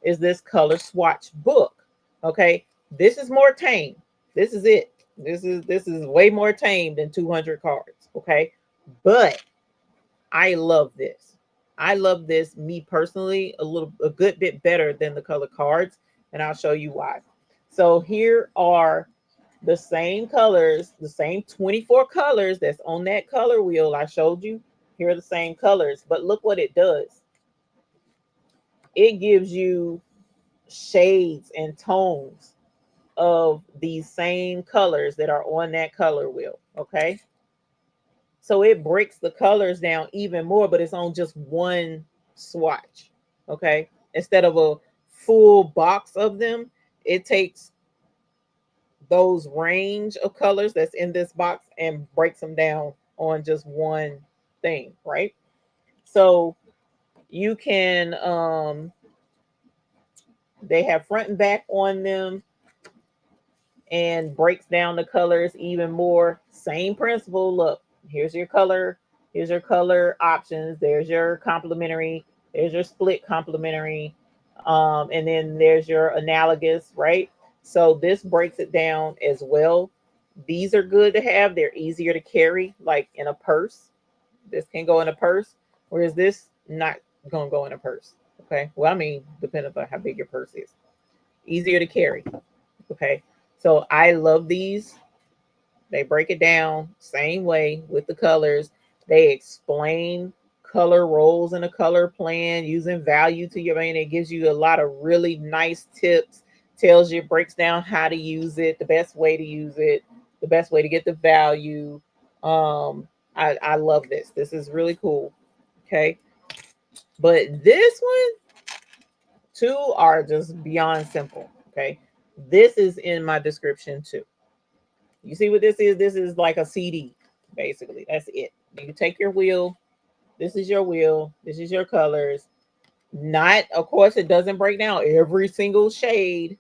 is this color swatch book. Okay, this is more tame. This is it. This is way more tame than 200 cards. Okay, but I love this. I love this, me personally, a good bit better than the color cards, and I'll show you why. So here are the same colors, the same 24 colors that's on that color wheel I showed you. Here are the same colors, but look what it does. It gives you shades and tones of these same colors that are on that color wheel, okay? So it breaks the colors down even more, but it's on just one swatch, okay? Instead of a full box of them, it takes those range of colors that's in this box and breaks them down on just one thing, right? So you can they have front and back on them, and breaks down the colors even more. Same principle. Look, here's your color options, there's your complementary, there's your split complementary, and then there's your analogous, right? So this breaks it down as well. These are good to have. They're easier to carry, like in a purse. This can go in a purse, whereas this not gonna go in a purse. Okay, well, I mean, depending on how big your purse is. Easier to carry. Okay, so I love these. They break it down same way with the colors. They explain color roles in a color plan using value to your man. It gives you a lot of really nice tips, tells you, breaks down how to use it, the best way to use it, the best way to get the value. I love this. This is really cool. Okay. But this one, two are just beyond simple. Okay. This is in my description too. You see what this is? This is like a CD. Basically, that's it. You take your wheel. This is your wheel. This is your colors. Not, of course, it doesn't break down every single shade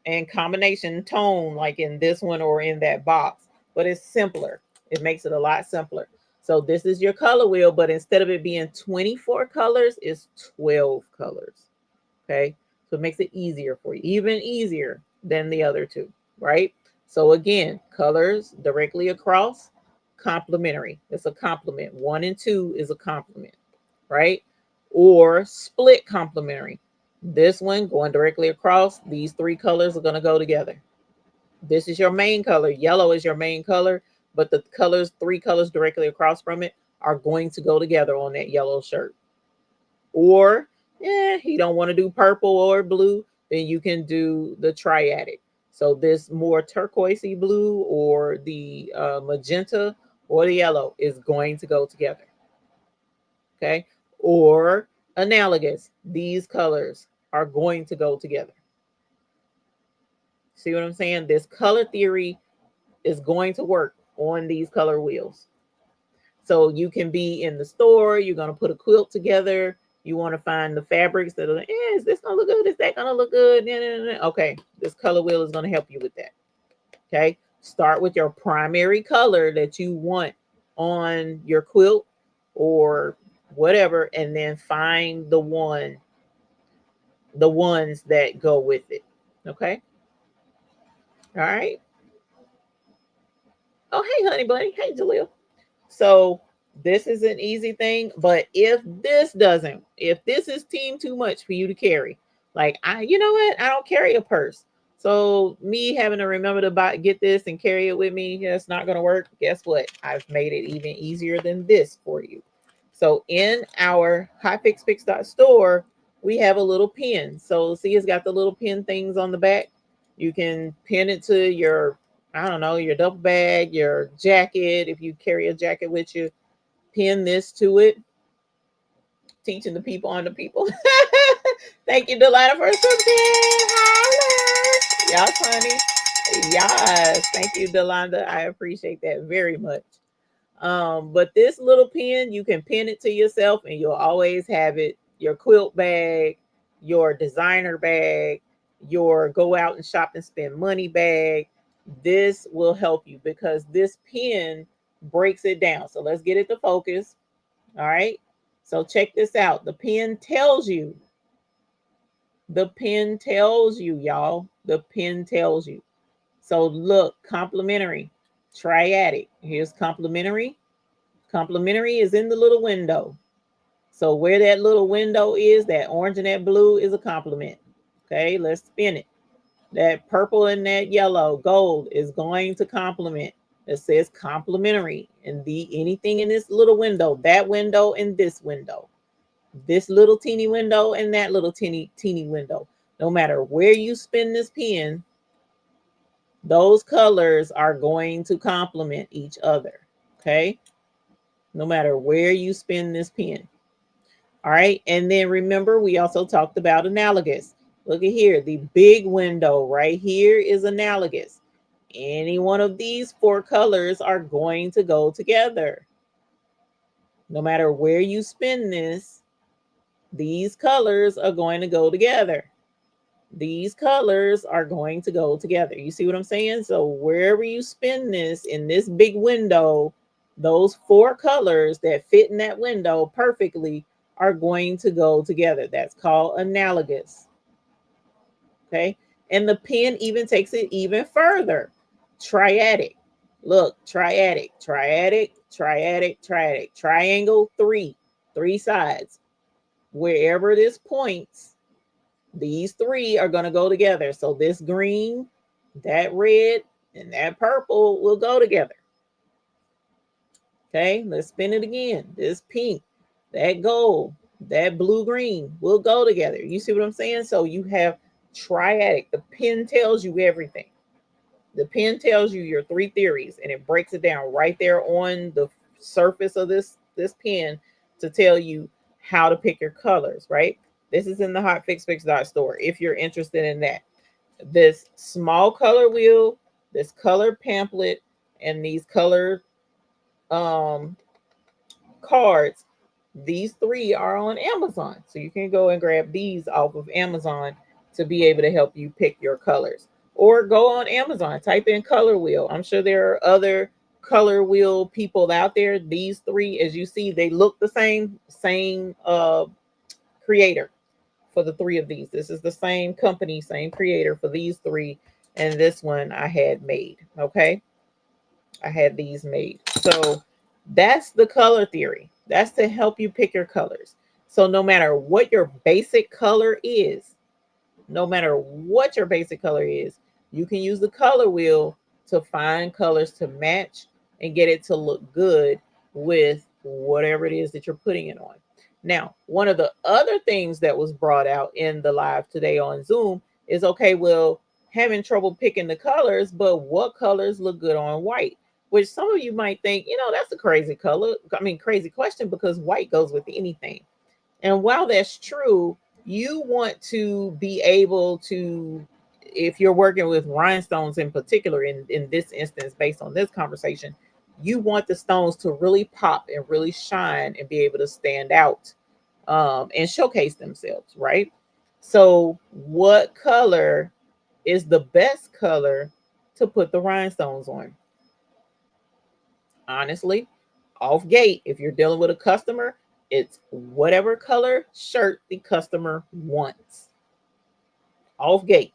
and combination tone like in this one or in that box, but it's simpler. It makes it a lot simpler. So this is your color wheel, but instead of it being 24 colors, it's 12 colors. Okay. So it makes it easier for you, even easier than the other two, right? So again, colors directly across, complementary. It's a complement. 1 and 2 is a complement, right? Or split complementary. This one going directly across, these 3 colors are going to go together. This is your main color. Yellow is your main color, but the colors, 3 colors directly across from it are going to go together on that yellow shirt. Or, you don't want to do purple or blue, then you can do the triadic. So this more turquoisey blue or the magenta or the yellow is going to go together. Okay. Or analogous, these colors are going to go together. See what I'm saying? This color theory is going to work on these color wheels. So you can be in the store, you're going to put a quilt together. You want to find the fabrics that are like, is this going to look good? Is that going to look good? Okay, this color wheel is going to help you with that. Okay, start with your primary color that you want on your quilt or whatever, and then find the ones that go with it. Okay. All right. Oh, hey, honey bunny. Hey, Jaleel. So this is an easy thing, but if this is team too much for you to carry, like you know what? I don't carry a purse. So me having to remember to get this and carry it with me, it's not going to work. Guess what? I've made it even easier than this for you. So in our hotfix.store, we have a little pin. So see, it's got the little pin things on the back. You can pin it to your, I don't know, your duffel bag, your jacket. If you carry a jacket with you, pin this to it. Teaching the people on the people. Thank you, Delana, for something. Yes, honey. Yes. Thank you, Delanda. I appreciate that very much. But this little pin, you can pin it to yourself and you'll always have it. Your quilt bag, your designer bag, your go out and shop and spend money bag. This will help you because this pin breaks it down. So let's get it to focus. All right. So check this out. The pin tells you. The pin tells you, y'all. The pin tells you. So look, complementary, triadic. Here's complementary. Complementary is in the little window. So where that little window is, that orange and that blue is a complement. Okay, let's spin it. That purple and that yellow, gold is going to complement. It says complementary. And anything in this little window, that window and this window, this little teeny window and that little teeny window. No matter where you spin this pen, those colors are going to complement each other. Okay. No matter where you spin this pen. All right. And then remember, we also talked about analogous. Look at here. The big window right here is analogous. Any one of these 4 colors are going to go together. No matter where you spin this, these colors are going to go together. These colors are going to go together. You see what I'm saying? So wherever you spin this in this big window, those 4 colors that fit in that window perfectly are going to go together. That's called analogous. Okay. And the pen even takes it even further. Triadic. Look, triadic, triadic, triadic, triadic. Triangle 3 sides. Wherever this points, these 3 are going to go together. So this green, that red, and that purple will go together. Okay, let's spin it again. This pink, that gold, that blue-green will go together. You see what I'm saying? So you have triadic. The pen tells you everything. The pen tells you your 3 theories, and it breaks it down right there on the surface of this pen to tell you how to pick your colors, right? This is in the hotfix.store if you're interested in that. This small color wheel, this color pamphlet, and these color um, cards, these three are on Amazon. So you can go and grab these off of Amazon to be able to help you pick your colors. Or go on Amazon, type in color wheel. I'm sure there are other color wheel people out there. These three, as you see, they look the same creator for the three of these. This is the same company, same creator for these three. And this one I had made. Okay. I had these made. So that's the color theory. That's to help you pick your colors. So no matter what your basic color is, no matter what your basic color is, you can use the color wheel to find colors to match and get it to look good with whatever it is that you're putting it on. Now, one of the other things that was brought out in the live today on Zoom is, okay, well, having trouble picking the colors, but what colors look good on white? Which some of you might think, that's a crazy color. I mean, crazy question, because white goes with anything. And while that's true, you want to be able to, if you're working with rhinestones in particular, in this instance, based on this conversation, you want the stones to really pop and really shine and be able to stand out, and showcase themselves, right? So, what color is the best color to put the rhinestones on? Honestly, off gate, if you're dealing with a customer, it's whatever color shirt the customer wants. Off gate,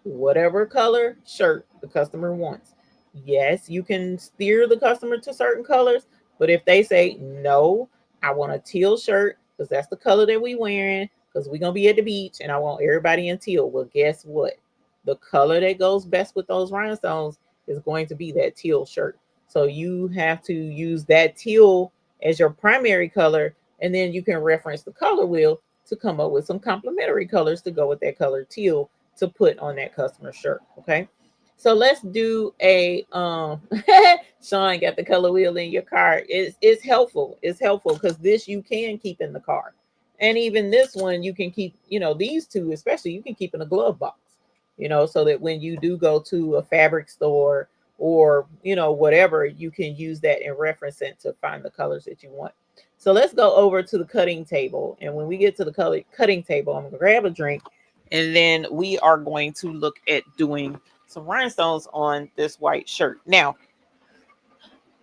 whatever color shirt the customer wants. Yes, you can steer the customer to certain colors, but if they say, no, I want a teal shirt because that's the color that we wearing, because we're going to be at the beach and I want everybody in teal. Well, guess what? The color that goes best with those rhinestones is going to be that teal shirt. So you have to use that teal as your primary color, and then you can reference the color wheel to come up with some complementary colors to go with that color teal to put on that customer shirt. Okay. So let's do a Sean got the color wheel in your car. It's helpful. It's helpful because this you can keep in the car. And even this one you can keep, these two especially you can keep in a glove box, so that when you do go to a fabric store or whatever, you can use that and reference it to find the colors that you want. So let's go over to the cutting table. And when we get to the cutting table, I'm gonna grab a drink, and then we are going to look at doing some rhinestones on this white shirt. Now,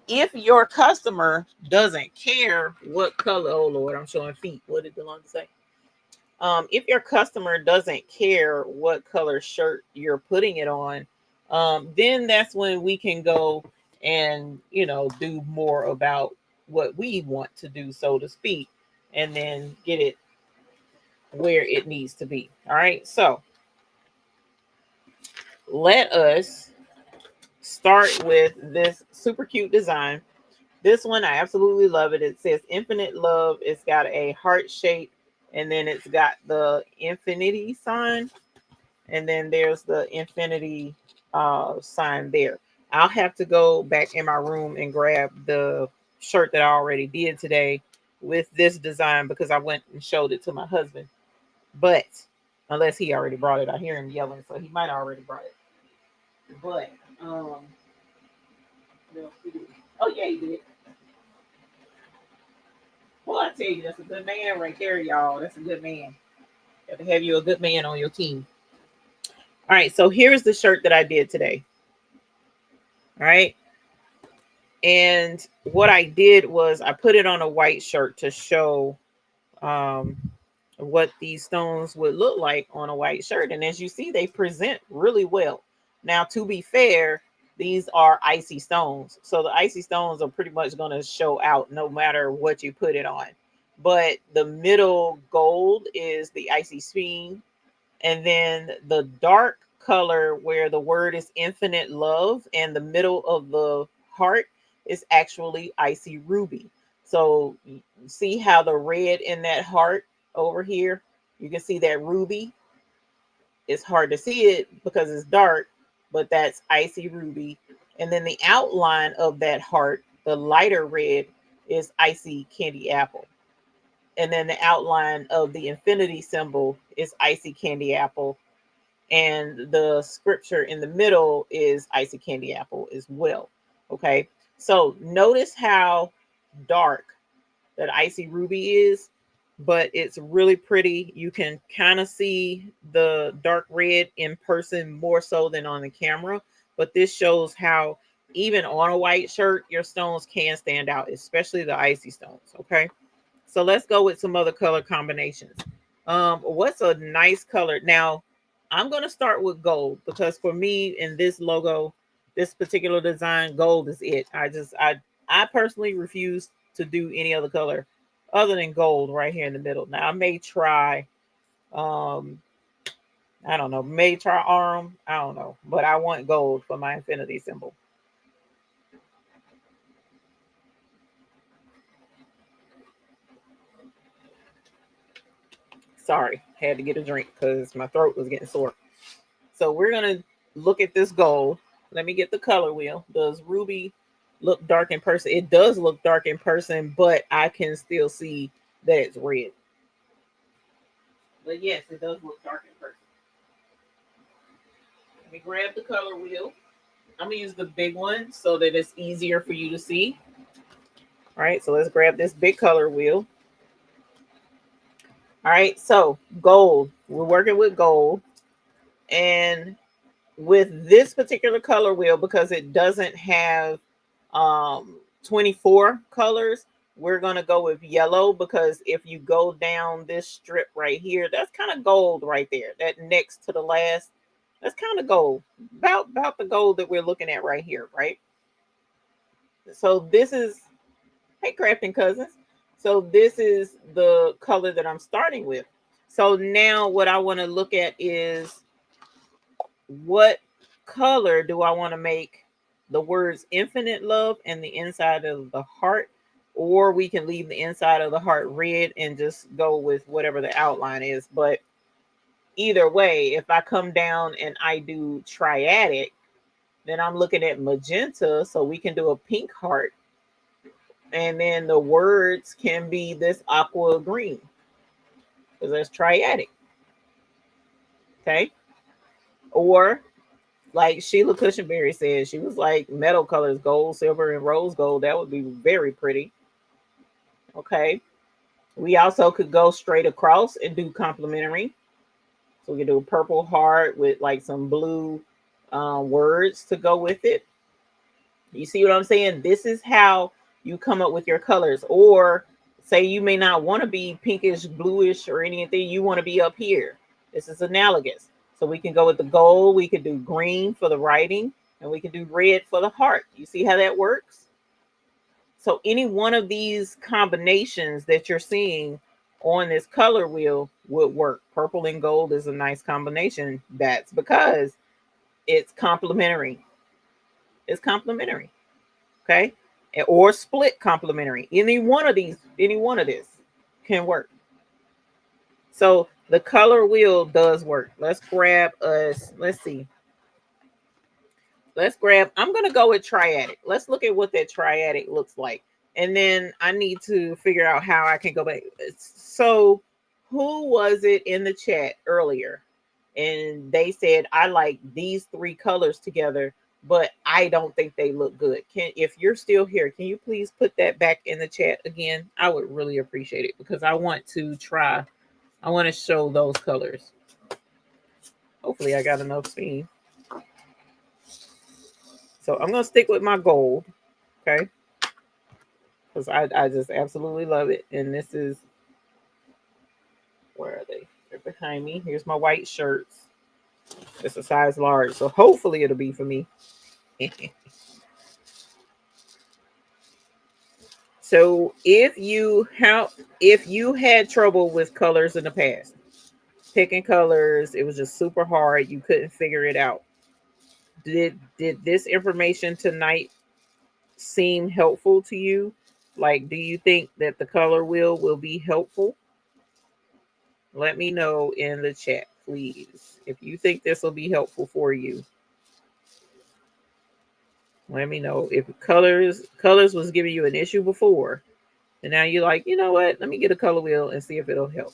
if your customer doesn't care what color, oh Lord, I'm showing feet. What did Delonda say? If your customer doesn't care what color shirt you're putting it on, then that's when we can go and do more about what we want to do, so to speak, and then get it where it needs to be. All right, so let us start with this super cute design. This one, I absolutely love it. It says Infinite Love. It's got a heart shape, and then it's got the infinity sign, and then there's the infinity sign there. I'll have to go back in my room and grab the shirt that I already did today with this design, because I went and showed it to my husband. But unless he already brought it, I hear him yelling, so he might have already brought it. But oh yeah, he did. Well, I tell you, that's a good man right there, y'all. That's a good man. You have to have you a good man on your team. All right, so here's the shirt that I did today. All right. And what I did was I put it on a white shirt to show what these stones would look like on a white shirt. And as you see, they present really well. Now, to be fair, these are icy stones. So the icy stones are pretty much going to show out no matter what you put it on. But the middle gold is the icy speen. And then the dark color where the word is infinite love and the middle of the heart is actually icy ruby. So see how the red in that heart over here, you can see that ruby. It's hard to see it because it's dark, but that's icy ruby. And then the outline of that heart, the lighter red, is icy candy apple. And then the outline of the infinity symbol is icy candy apple. And the scripture in the middle is icy candy apple as well. Okay. So notice how dark that icy ruby is, but it's really pretty. You can kind of see the dark red in person more so than on the camera, but this shows how even on a white shirt, your stones can stand out, especially the icy stones. Okay. So let's go with some other color combinations. What's a nice color? Now, I'm going to start with gold because for me in this logo, this particular design, gold is it. I personally refuse to do any other color other than gold right here in the middle. Now, I may try, um, I don't know, may try arm, I don't know, but I want gold for my infinity symbol. Sorry, had to get a drink because my throat was getting sore. So we're going to look at this gold. Let me get the color wheel. Does ruby look dark in person? It does look dark in person, but I can still see that it's red. But yes, it does look dark in person. Let me grab the color wheel. I'm going to use the big one so that it's easier for you to see. All right, so let's grab this big color wheel. All right, so gold. We're working with gold. And with this particular color wheel, because it doesn't have 24 colors, we're going to go with yellow, because if you go down this strip right here, that's kind of gold right there. That next to the last, that's kind of gold. About the gold that we're looking at right here, right? So this is, hey, crafting cousins. So this is the color that I'm starting with. So now what I want to look at is, what color do I want to make the words infinite love and the inside of the heart? Or we can leave the inside of the heart red and just go with whatever the outline is. But either way, if I come down and I do triadic, then I'm looking at magenta. So we can do a pink heart. And then the words can be this aqua green, because that's triadic. Okay. Or like Sheila Cushionberry said, she was like metal colors, gold, silver, and rose gold. That would be very pretty. Okay. We also could go straight across and do complementary. So we could do a purple heart with like some blue words to go with it. You see what I'm saying? This is how you come up with your colors. Or say you may not want to be pinkish, bluish, or anything. You want to be up here. This is analogous. So we can go with the gold. We could do green for the writing, and we can do red for the heart. You see how that works? So any one of these combinations that you're seeing on this color wheel would work. Purple and gold is a nice combination. That's because it's complementary. It's complementary. Okay. Or split complementary. Any one of these, any one of this can work. So the color wheel does work. Let's grab us, let's see. Let's grab, I'm going to go with triadic. Let's look at what that triadic looks like. And then I need to figure out how I can go back. So who was it in the chat earlier? And they said, I like these three colors together, but I don't think they look good. If you're still here, can you please put that back in the chat again? I would really appreciate it, because I want to try. I want to show those colors. Hopefully I got enough steam. So I'm going to stick with my gold. Okay. Because I just absolutely love it. And this is, where are they? They're behind me. Here's my white shirts. It's a size large. So hopefully it'll be for me. So if you had trouble with colors in the past, picking colors, it was just super hard, you couldn't figure it out. Did this information tonight seem helpful to you? Like, do you think that the color wheel will be helpful? Let me know in the chat, please. If you think this will be helpful for you, let me know. If colors was giving you an issue before, and now you're like, you know what? Let me get a color wheel and see if it'll help.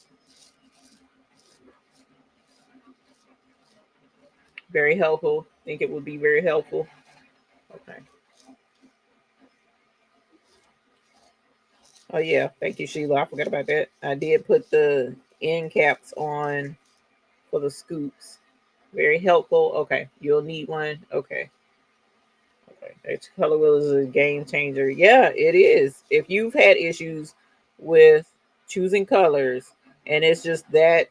Very helpful. Think it would be very helpful. Okay. Oh yeah, thank you, Sheila. I forgot about that. I did put the end caps on for the scoops. Very helpful. Okay, you'll need one. Okay. Okay. That color wheel is a game changer. Yeah, it is. If you've had issues with choosing colors and it's just that,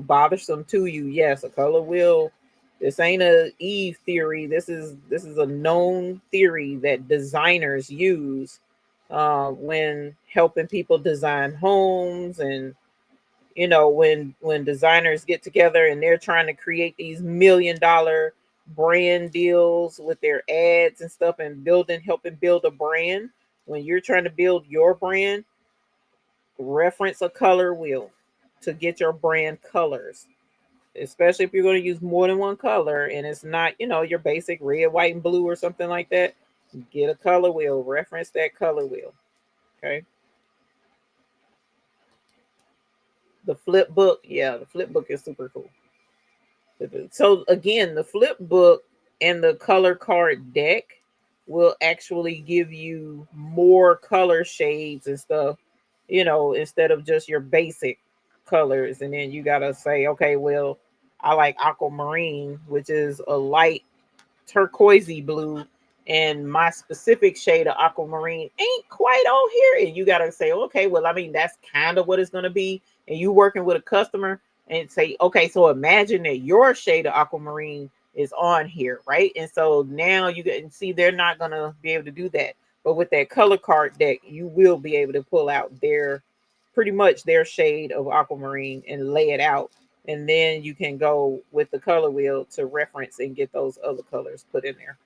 bothersome to you, yes, a color wheel. This ain't a Eve theory. This is a known theory that designers use when helping people design homes, and when designers get together and they're trying to create these $1 million brand deals with their ads and stuff, and helping build a brand. When you're trying to build your brand, reference a color wheel to get your brand colors, especially if you're going to use more than one color and it's not your basic red, white, and blue or something like that. Get a color wheel, reference that color wheel. Okay. The flip book, yeah, the flip book is super cool. So again, the flip book and the color card deck will actually give you more color shades and stuff, instead of just your basic colors. And then you got to say, okay, well, I like aquamarine, which is a light turquoisey blue, and my specific shade of aquamarine ain't quite on here. And you got to say, okay, well, I mean, that's kind of what it's going to be. And you working with a customer and say, okay, so imagine that your shade of aquamarine is on here, right? And so now you can see they're not going to be able to do that. But with that color card deck, you will be able to pull out pretty much their shade of aquamarine and lay it out, and then you can go with the color wheel to reference and get those other colors put in there.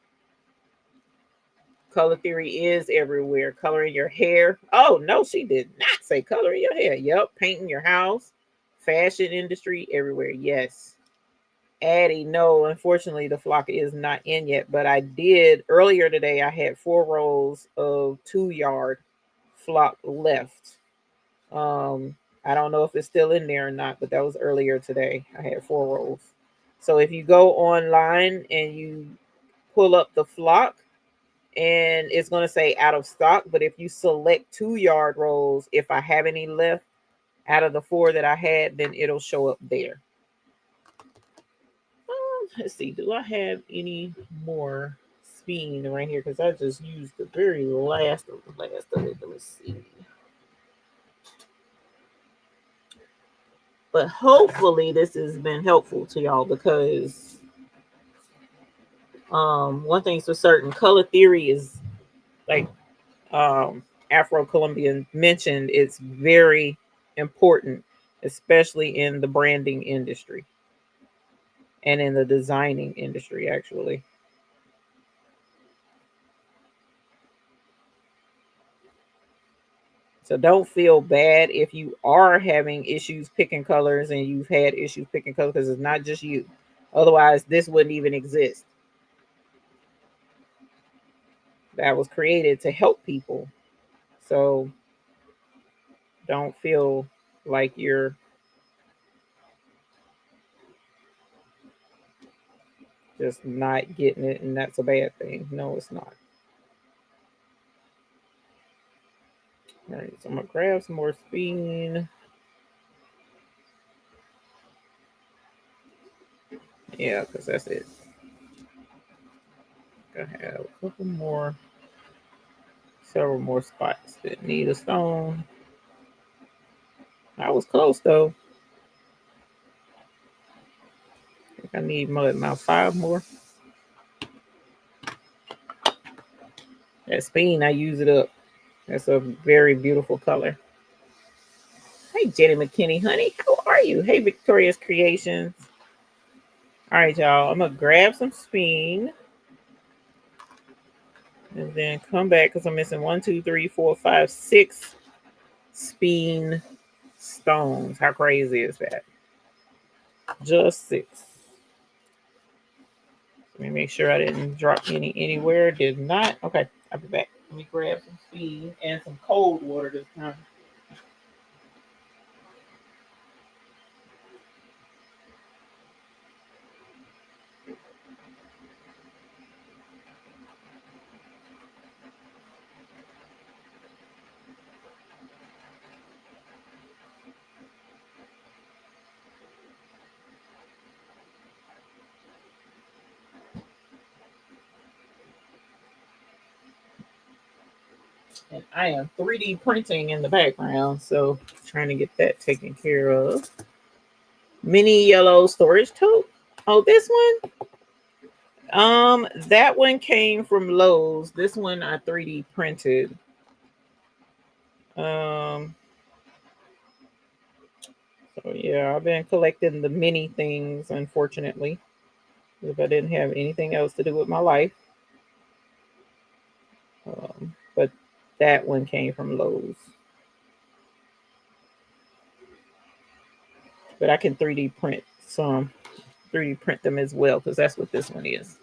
Color theory is everywhere. Coloring your hair. Oh no, she did not say coloring your hair. Yep, painting your house, fashion industry, everywhere. Yes. Addie, no, unfortunately the flock is not in yet, but I did earlier today. I had 4 rolls of 2 yard flock left. Um, I don't know if it's still in there or not, but that was earlier today. I had 4 rolls. So if you go online and you pull up the flock, and it's going to say out of stock, but if you select 2 yard rolls, if I have any left out of the 4 that I had, then it'll show up there. Let's see, do I have any more speen right here? Because I just used the very last of the last of it. Let's see. But hopefully this has been helpful to y'all, because one thing's for certain, color theory is like Afro Colombian mentioned, it's very important, especially in the branding industry and in the designing industry, actually. So don't feel bad if you are having issues picking colors and you've had issues picking colors, because it's not just you. Otherwise, this wouldn't even exist. That was created to help people. So don't feel like you're just not getting it and that's a bad thing. No, it's not. All right, so I'm gonna grab some more speen. Yeah, because that's it. I have a couple more, several more spots that need a stone. I was close though. I think I need more, about 5 more. That speen, I use it up. That's a very beautiful color. Hey, Jenny McKinney, honey, how are you? Hey, Victoria's Creations. All right, y'all. I'm gonna grab some speen and then come back because I'm missing 1, 2, 3, 4, 5, 6 speen stones. How crazy is that? Just 6. Let me make sure I didn't drop any anywhere. Did not. Okay, I'll be back. Let me grab some speen and some cold water this time. And I am 3D printing in the background, so trying to get that taken care of. Mini yellow storage tote. Oh, this one? That one came from Lowe's. This one I 3D printed. So yeah, I've been collecting the mini things, unfortunately, if I didn't have anything else to do with my life. But that one came from Lowe's. But I can 3D print some, 3D print them as well, because that's what this one is.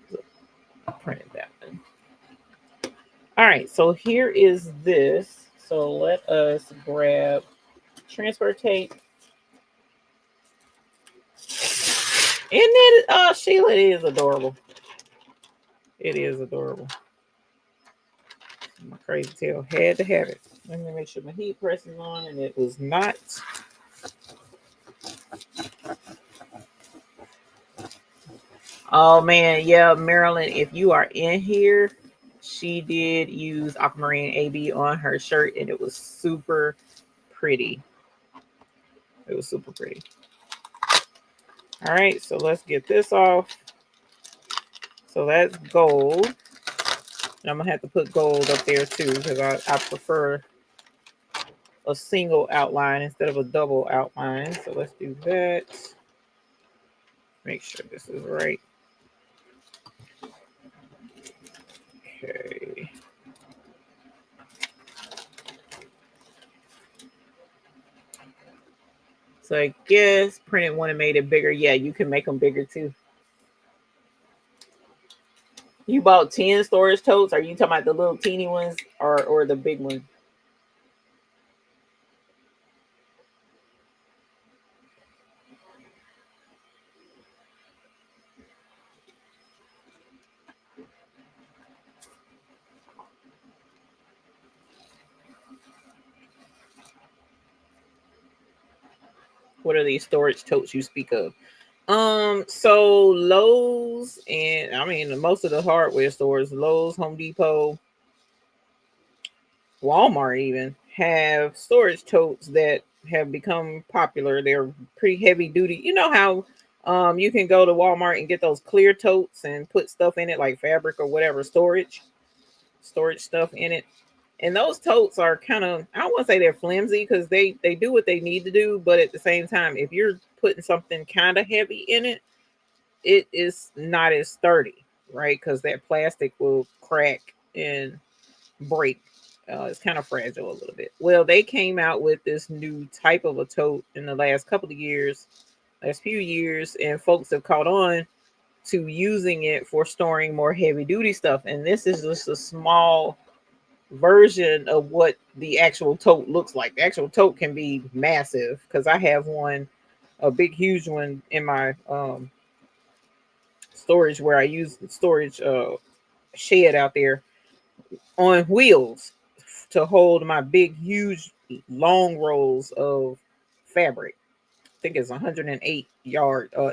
So I printed that one. All right, so here is this. So let us grab transfer tape. And then Sheila, it is adorable. It is adorable. My crazy tail had to have it. Let me make sure my heat press is on, and it was not. Oh man, yeah, Marilyn, if you are in here, she did use Aquamarine AB on her shirt, and it was super pretty. It was super pretty. All right, so let's get this off. So that's gold. And I'm gonna have to put gold up there too, because I prefer a single outline instead of a double outline. So let's do that. Make sure this is right. Okay. So I guess printed one and made it bigger. Yeah, you can make them bigger too. You bought 10 storage totes? Are you talking about the little teeny ones or the big one? What are these storage totes you speak of? So Lowe's and I mean most of the hardware stores, Lowe's, Home Depot, Walmart even have storage totes that have become popular. They're pretty heavy duty. You know how you can go to Walmart and get those clear totes and put stuff in it like fabric or whatever storage stuff in it. And those totes are kind of, I don't want to say they're flimsy because they do what they need to do, but at the same time, if you're putting something kind of heavy in it, it is not as sturdy, right? Because that plastic will crack and break. It's kind of fragile a little bit. Well, they came out with this new type of a tote in the last couple of years, last few years, and folks have caught on to using it for storing more heavy duty stuff. And this is just a small version of what the actual tote looks like. The actual tote can be massive because I have one, a big, huge one in my storage where I use the storage shed out there on wheels to hold my big, huge, long rolls of fabric. I think it's 108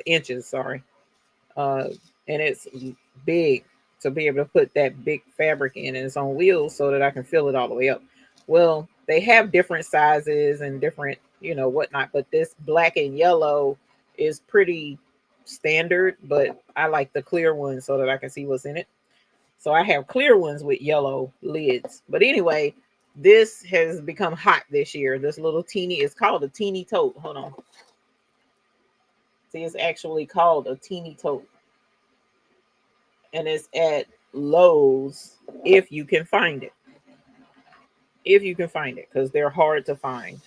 inches. Sorry, and it's big to be able to put that big fabric in, and it's on wheels so that I can fill it all the way up. Well, they have different sizes and different, whatnot, but this black and yellow is pretty standard, but I like the clear one so that I can see what's in it. So I have clear ones with yellow lids. But anyway, this has become hot this year. This little teeny, it's called a teeny tote. Hold on. See, it's actually called a teeny tote. And it's at Lowe's if you can find it. If you can find it, because they're hard to find.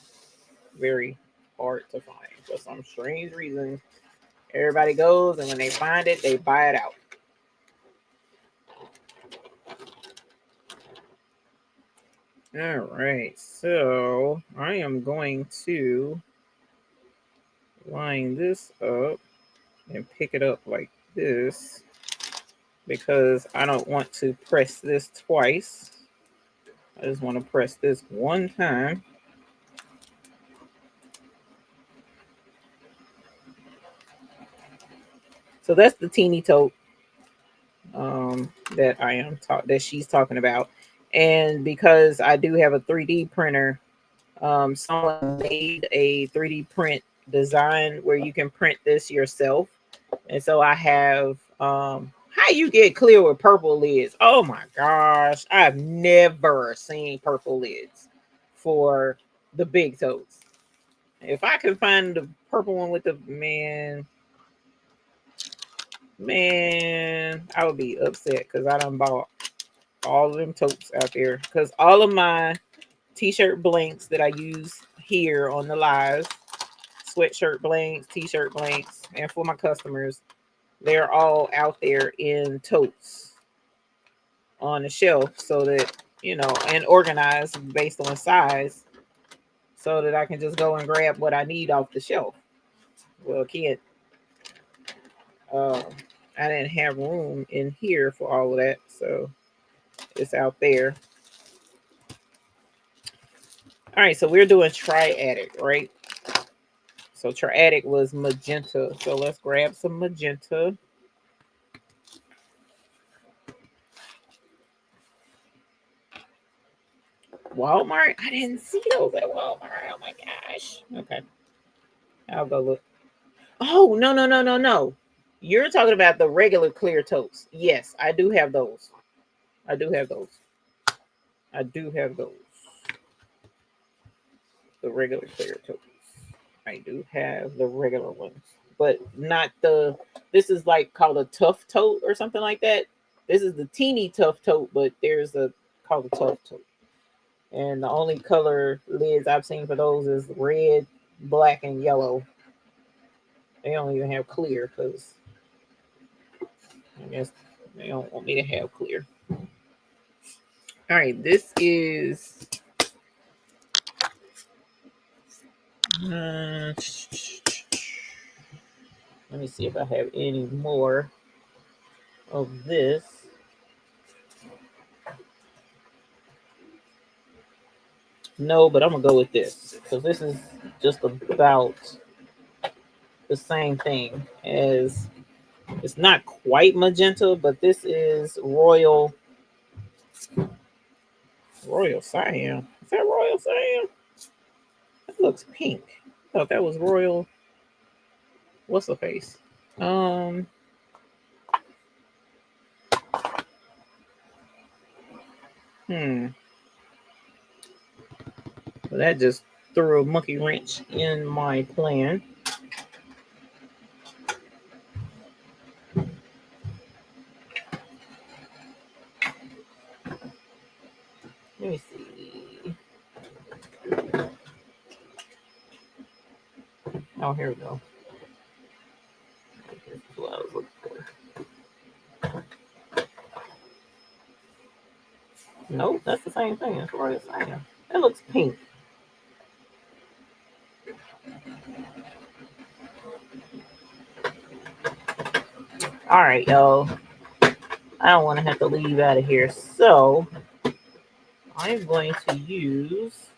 Very hard to find. For some strange reason, everybody goes and when they find it, they buy it out. All right, so I am going to line this up and pick it up like this because I don't want to press this twice. I just want to press this one time. So that's the teeny tote that she's talking about. And because I do have a 3D printer, someone made a 3D print design where you can print this yourself. And so I have how you get clear with purple lids. Oh my gosh, I've never seen purple lids for the big totes. If I can find the purple one with the man, I would be upset because I done bought all of them totes out there. Because all of my t-shirt blanks that I use here on the lives, sweatshirt blanks, t-shirt blanks, and for my customers, they're all out there in totes on the shelf so that, you know, and organized based on size so that I can just go and grab what I need off the shelf. Well, can't. I didn't have room in here for all of that, so it's out there. All right, so we're doing triadic, right? So triadic was magenta. So let's grab some magenta. Walmart? I didn't see those at Walmart. Oh my gosh. Okay. I'll go look. Oh, no. You're talking about the regular clear totes. Yes, I do have those. I do have those. The regular clear totes. I do have the regular ones, but not the, this is like called a tough tote or something like that. This is the teeny tough tote, but there's a called a tough tote. And the only color lids I've seen for those is red, black, and yellow. They don't even have clear because I guess they don't want me to have clear. All right, this is let me see if I have any more of this. No, but I'm gonna go with this because this is just about the same thing as, it's not quite magenta, but this is royal cyan. Is that royal cyan? That looks pink. I thought that was royal. What's the face? Well, that just threw a monkey wrench in my plan. Let me see. Oh, here we go. This is what I was looking for. Nope, that's the same thing. It's royal cyan. That looks pink. All right, y'all. I don't want to have to leave out of here, so I'm going to use,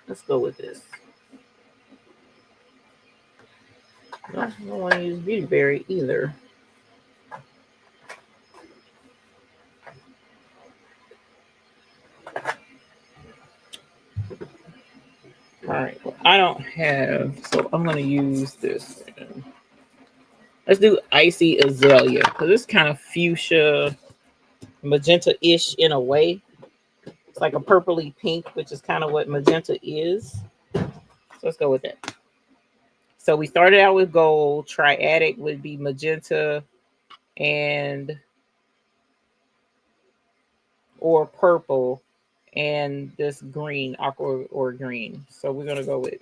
let's go with this. No, I don't want to use Beauty Berry either. All right, well, I don't have, so I'm going to use this. Let's do Icy Azalea because it's kind of fuchsia, magenta-ish in a way. It's like a purpley pink, which is kind of what magenta is. So let's go with that. So we started out with gold. Triadic would be magenta and or purple, and this green, aqua or green. So we're gonna go with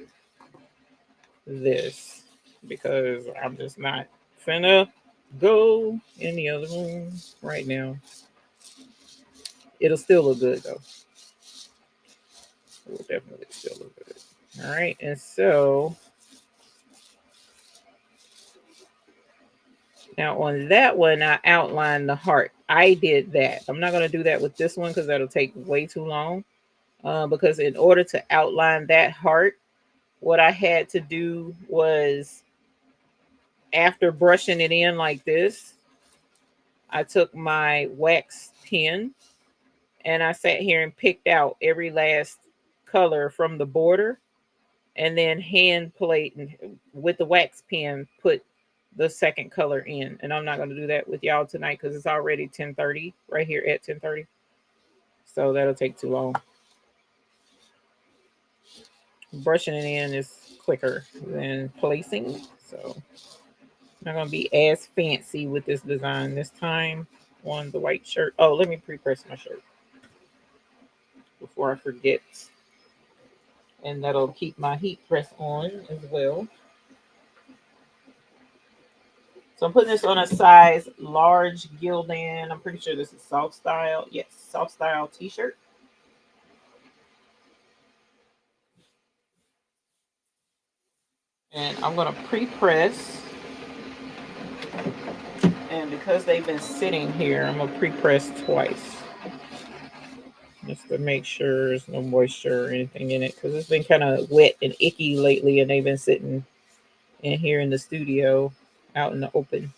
this because I'm just not finna go in the other room right now. It'll still look good though. It will definitely still look good. All right, and so now on that one, I outlined the heart. I did that. I'm not going to do that with this one because that'll take way too long. Because in order to outline that heart, what I had to do was, after brushing it in like this, I took my wax pen and I sat here and picked out every last color from the border, and then hand plate and with the wax pen put the second color in. And I'm not going to do that with y'all tonight because it's already 10:30 right here at 10:30. So that'll take too long. Brushing it in is quicker than placing. So not going to be as fancy with this design this time on the white shirt. Oh, let me pre-press my shirt before I forget. And that'll keep my heat press on as well. So I'm putting this on a size large Gildan. I'm pretty sure this is soft style. Yes, soft style t-shirt. And I'm going to pre-press. And because they've been sitting here, I'm going to pre-press twice. Just to make sure there's no moisture or anything in it. Because it's been kind of wet and icky lately. And they've been sitting in here in the studio out in the open.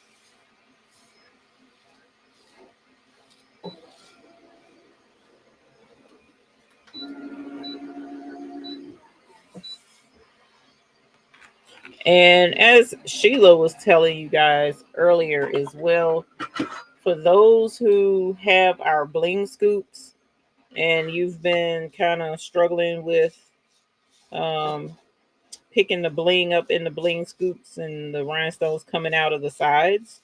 And as Sheila was telling you guys earlier as well, for those who have our bling scoops and you've been kind of struggling with um, picking the bling up in the bling scoops and the rhinestones coming out of the sides,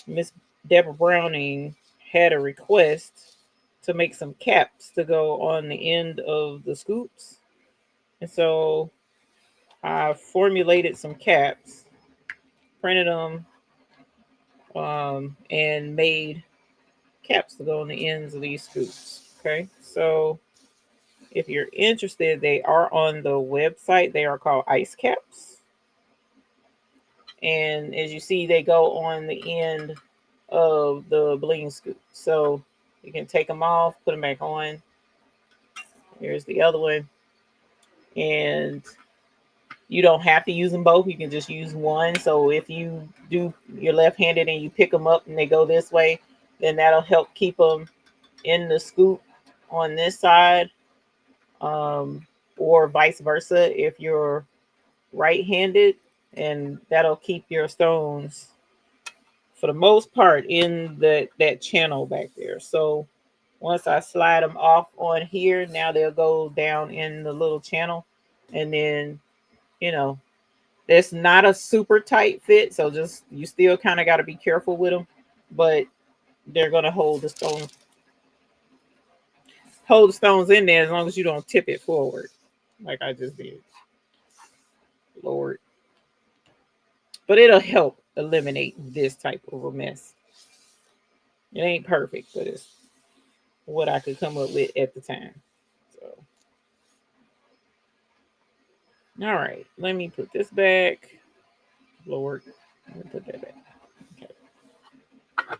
Miss Deborah Browning had a request to make some caps to go on the end of the scoops. And so I formulated some caps, printed them, and made caps to go on the ends of these scoops. Okay, so if you're interested, they are on the website. They are called ice caps. And as you see, they go on the end of the bling scoop. So you can take them off, put them back on. Here's the other one. And you don't have to use them both. You can just use one. So if you do, you're left-handed and you pick them up and they go this way, then that'll help keep them in the scoop on this side, or vice versa if you're right-handed, and that'll keep your stones for the most part in that channel back there. So once I slide them off on here, now they'll go down in the little channel. And then, you know, it's not a super tight fit, so just you still kind of got to be careful with them, but they're going to hold the stones in there as long as you don't tip it forward like I just did. Lord. But it'll help eliminate this type of a mess. It ain't perfect, but it's what I could come up with at the time. So, all right, let me put this back. Lord, let me put that back. Okay.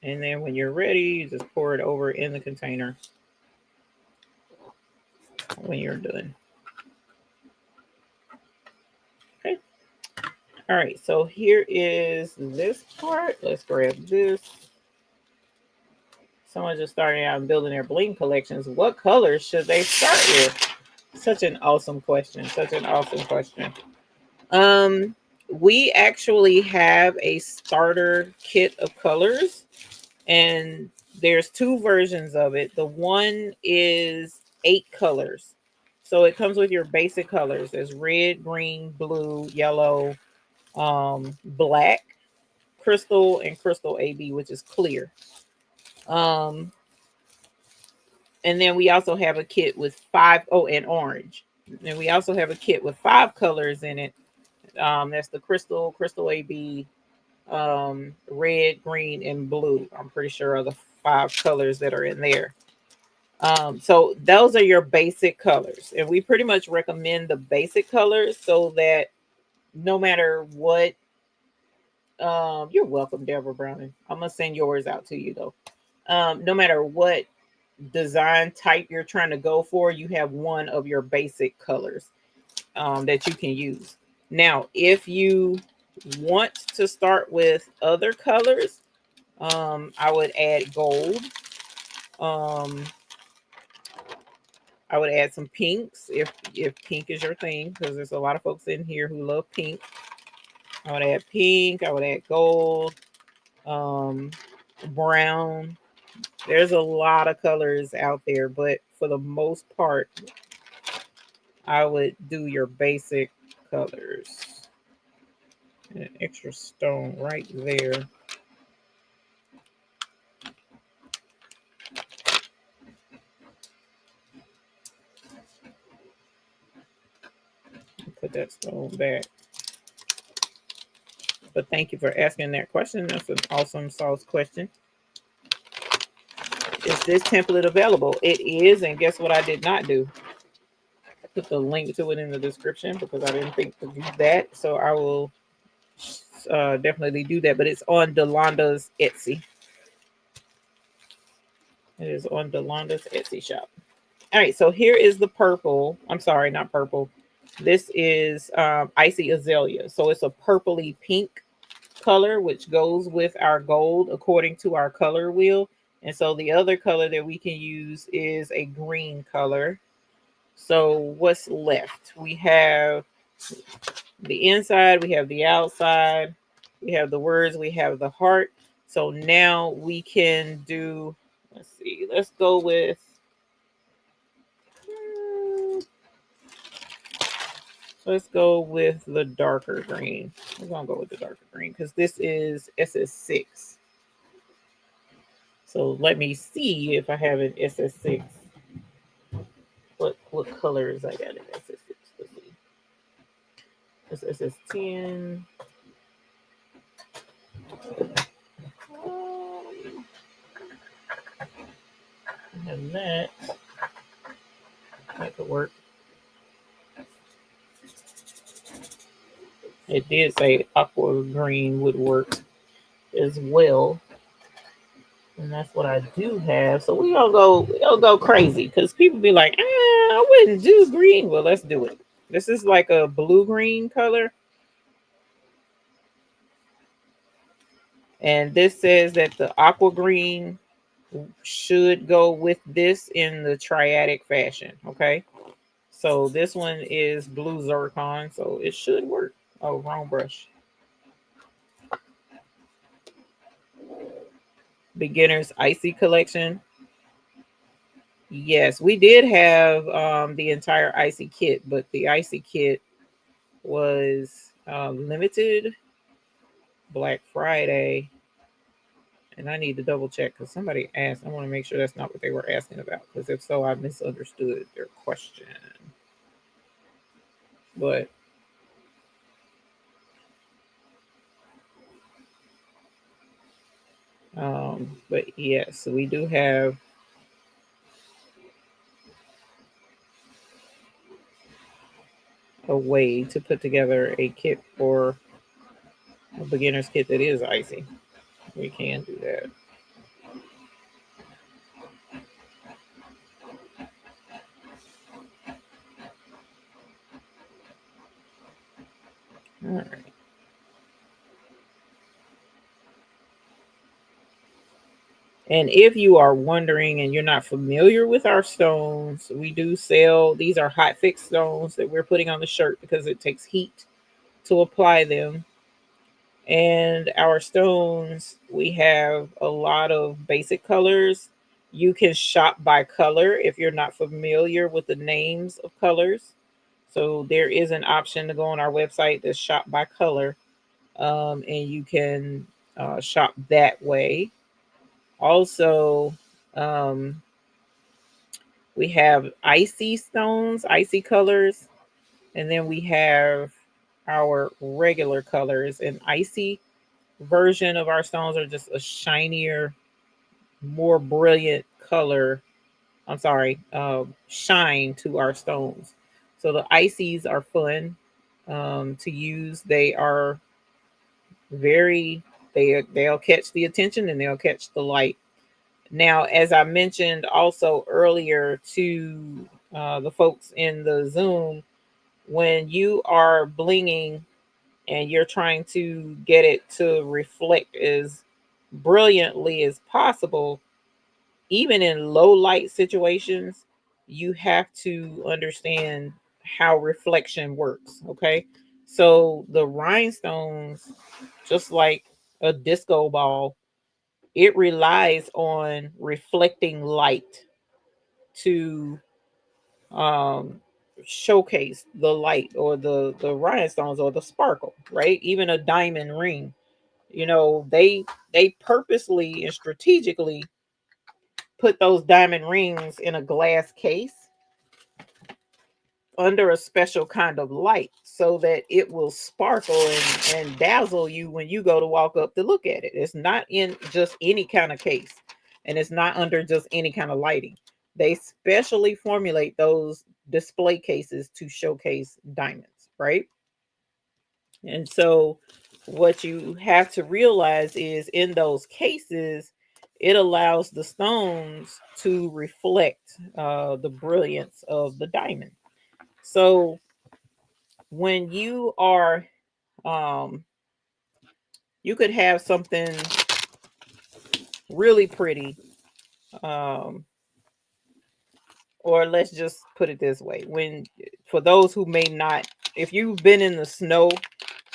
And then when you're ready, you just pour it over in the container when you're done. Okay. All right, so here is this part. Let's grab this. Someone just starting out and building their bling collections. What colors should they start with? Such an awesome question. Such an awesome question. We actually have a starter kit of colors, and there's two versions of it. The one is 8 colors. So it comes with your basic colors. There's red, green, blue, yellow, black, crystal, and crystal AB, which is clear. And then we also have a kit with 5, and orange. And we also have a kit with 5 colors in it. That's the crystal AB, red, green, and blue. I'm pretty sure are the 5 colors that are in there. So those are your basic colors. And we pretty much recommend the basic colors so that no matter what, you're welcome, Deborah Browning. I'm going to send yours out to you though. No matter what design type you're trying to go for, you have one of your basic colors. that you can use. Now, if you want to start with other colors, I would add gold. I would add some pinks if pink is your thing, because there's a lot of folks in here who love pink. I would add pink. I would add gold, brown. There's a lot of colors out there, but for the most part, I would do your basic colors. And an extra stone right there. Put that stone back. But thank you for asking that question. That's an awesome sauce question. Is this template available? It is, and guess what I did not do? I put the link to it in the description because I didn't think to do that. So I will definitely do that. But it's on Delonda's Etsy. It is on Delonda's Etsy shop. All right, so here is the purple. I'm sorry, not purple. This is Icy Azalea. So it's a purpley pink color, which goes with our gold according to our color wheel. And so the other color that we can use is a green color. So what's left? We have the inside, we have the outside, we have the words, we have the heart. So now we can do, let's see, let's go with, let's go with the darker green. We're going to go with the darker green because this is SS6. So let me see if I have an SS6. What colors I got in SS6? Let's see. This SS10. And that could work. It did say aqua green would work as well. And that's what I do have. So we're gonna go crazy because people be like, I wouldn't do green. Well, let's do it. This is like a blue-green color. And this says that the aqua green should go with this in the triadic fashion. Okay. So this one is blue zircon, so it should work. Oh, wrong brush. Beginner's Icy collection. Yes, we did have the entire Icy kit, but the Icy kit was limited Black Friday. And I need to double check because somebody asked. I want to make sure that's not what they were asking about, because if so, I misunderstood their question. But yes, we do have a way to put together a kit for a beginner's kit that is icy. We can do that. All right. And if you are wondering and you're not familiar with our stones, we do sell, these are Hotfix stones that we're putting on the shirt because it takes heat to apply them. And our stones, we have a lot of basic colors. You can shop by color if you're not familiar with the names of colors. So there is an option to go on our website that's shop by color, and you can shop that way. Also, we have icy stones, icy colors, and then we have our regular colors. And icy version of our stones are just a shinier, more brilliant color. I'm sorry, shine to our stones. So the ices are fun to use. They are very, they'll catch the attention and they'll catch the light. Now, as I mentioned also earlier to the folks in the Zoom, when you are blinging and you're trying to get it to reflect as brilliantly as possible, even in low light situations, you have to understand how reflection works. Okay. So the rhinestones, just like a disco ball, it relies on reflecting light to um showcase the light or the rhinestones or the sparkle, right? Even a diamond ring, they purposely and strategically put those diamond rings in a glass case under a special kind of light so that it will sparkle and dazzle you when you go to walk up to look at it. It's not in just any kind of case, and it's not under just any kind of lighting. They specially formulate those display cases to showcase diamonds, right? And so what you have to realize is in those cases, it allows the stones to reflect the brilliance of the diamond. So when you are, um, you could have something really pretty, um, or let's just put it this way: when, for those who may not, if you've been in the snow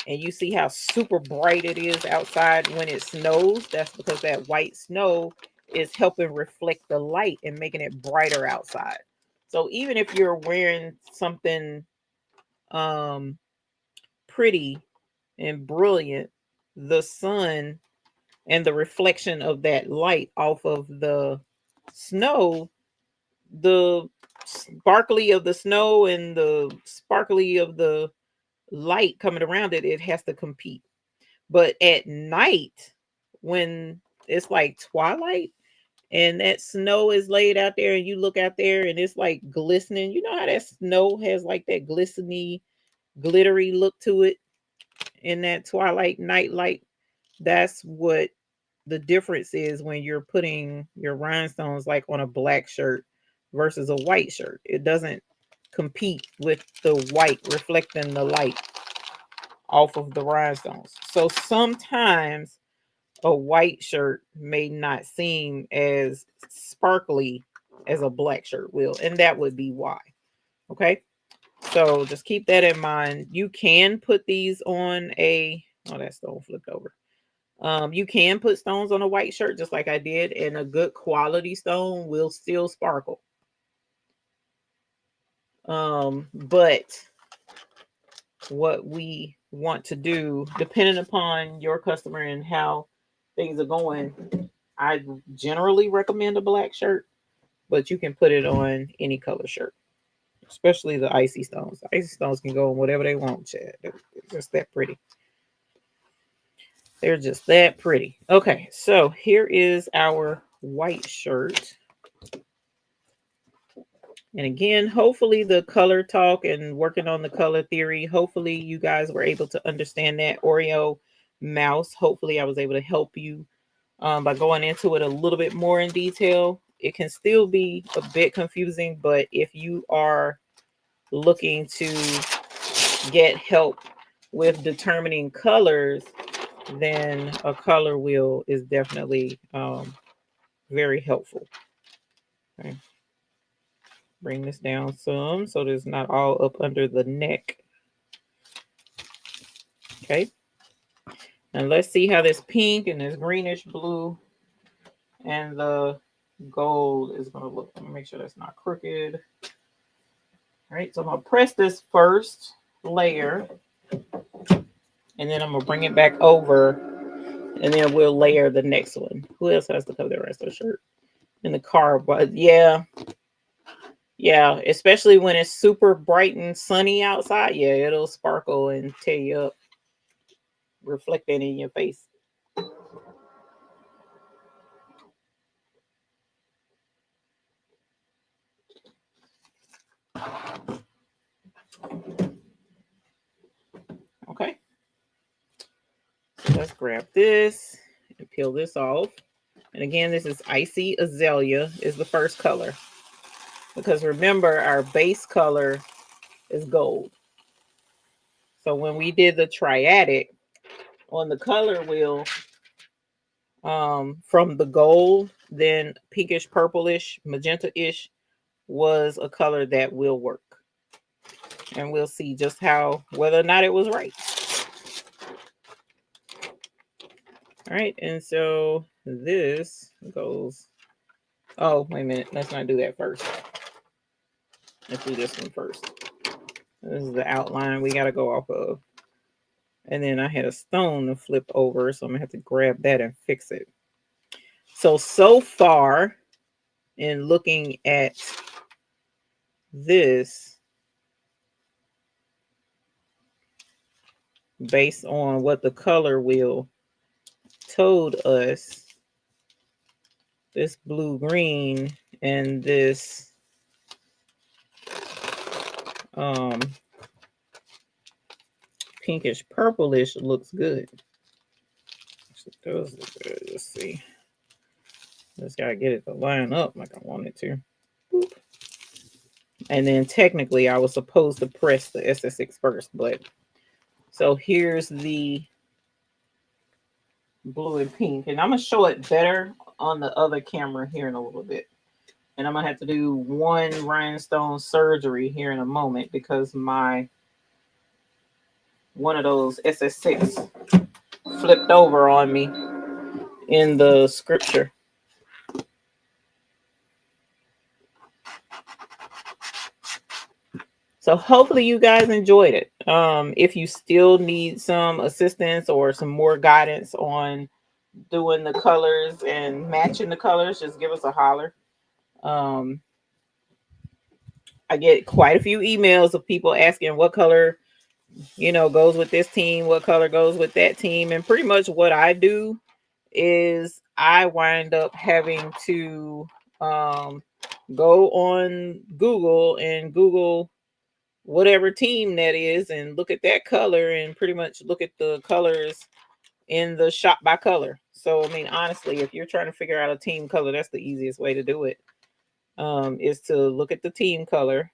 and you see how super bright it is outside when it snows, that's because that white snow is helping reflect the light and making it brighter outside. So even if you're wearing something um pretty and brilliant, the sun and the reflection of that light off of the snow, the sparkly of the snow and the sparkly of the light coming around it, it has to compete. But at night, when it's like twilight and that snow is laid out there and you look out there and it's like glistening, you know how that snow has like that glistening, glittery look to it in that twilight night light? That's what the difference is when you're putting your rhinestones like on a black shirt versus a white shirt. It doesn't compete with the white reflecting the light off of the rhinestones. So sometimes a white shirt may not seem as sparkly as a black shirt will, and that would be why. Okay. So just keep that in mind. You can put these on a, oh, that stone flipped over. You can put stones on a white shirt just like I did, and a good quality stone will still sparkle. But what we want to do, depending upon your customer and how things are going, I generally recommend a black shirt, but you can put it on any color shirt, especially the icy stones. The icy stones can go on whatever they want, Chad. They're just that pretty. They're just that pretty. Okay, so here is our white shirt. And again, hopefully the color talk and working on the color theory, hopefully you guys were able to understand that. Oreo mouse, hopefully I was able to help you by going into it a little bit more in detail. It can still be a bit confusing, but if you are looking to get help with determining colors, then a color wheel is definitely very helpful. Okay. Bring this down some so that it's not all up under the neck. Okay. And let's see how this pink and this greenish blue and the gold is going to look. Let me make sure that's not crooked. All right. So I'm going to press this first layer and then I'm going to bring it back over and then we'll layer the next one. Who else has to cover the rest of the shirt? In the car. But yeah. Yeah. Especially when it's super bright and sunny outside. Yeah. It'll sparkle and tear you up, reflecting in your face. Okay. So let's grab this and peel this off. And again, this is Icy Azalea is the first color. Because remember, our base color is gold. So when we did the triadic on the color wheel, from the gold, then pinkish, purplish, magenta-ish was a color that will work. And we'll see just how, whether or not it was right. All right, and so this goes, oh, wait a minute, let's not do that first. Let's do this one first. This is the outline we got to go off of. And then I had a stone to flip over, so I'm gonna have to grab that and fix it. So far, in looking at this, based on what the color wheel told us, this blue green and this pinkish purplish looks good. Those look good. Let's see. Just gotta get it to line up like I want it to. Boop. And then technically I was supposed to press the SS6 first, but so here's the blue and pink, and I'm gonna show it better on the other camera here in a little bit. And I'm gonna have to do one rhinestone surgery here in a moment because my one of those SS6 flipped over on me in the scripture. So hopefully you guys enjoyed it. If you still need some assistance or some more guidance on doing the colors and matching the colors, just give us a holler. I get quite a few emails of people asking what color, you know, goes with this team, what color goes with that team. And pretty much what I do is I wind up having to go on Google and Google whatever team that is and look at that color and pretty much look at the colors in the shop by color. So, I mean, honestly, if you're trying to figure out a team color, that's the easiest way to do it, is to look at the team color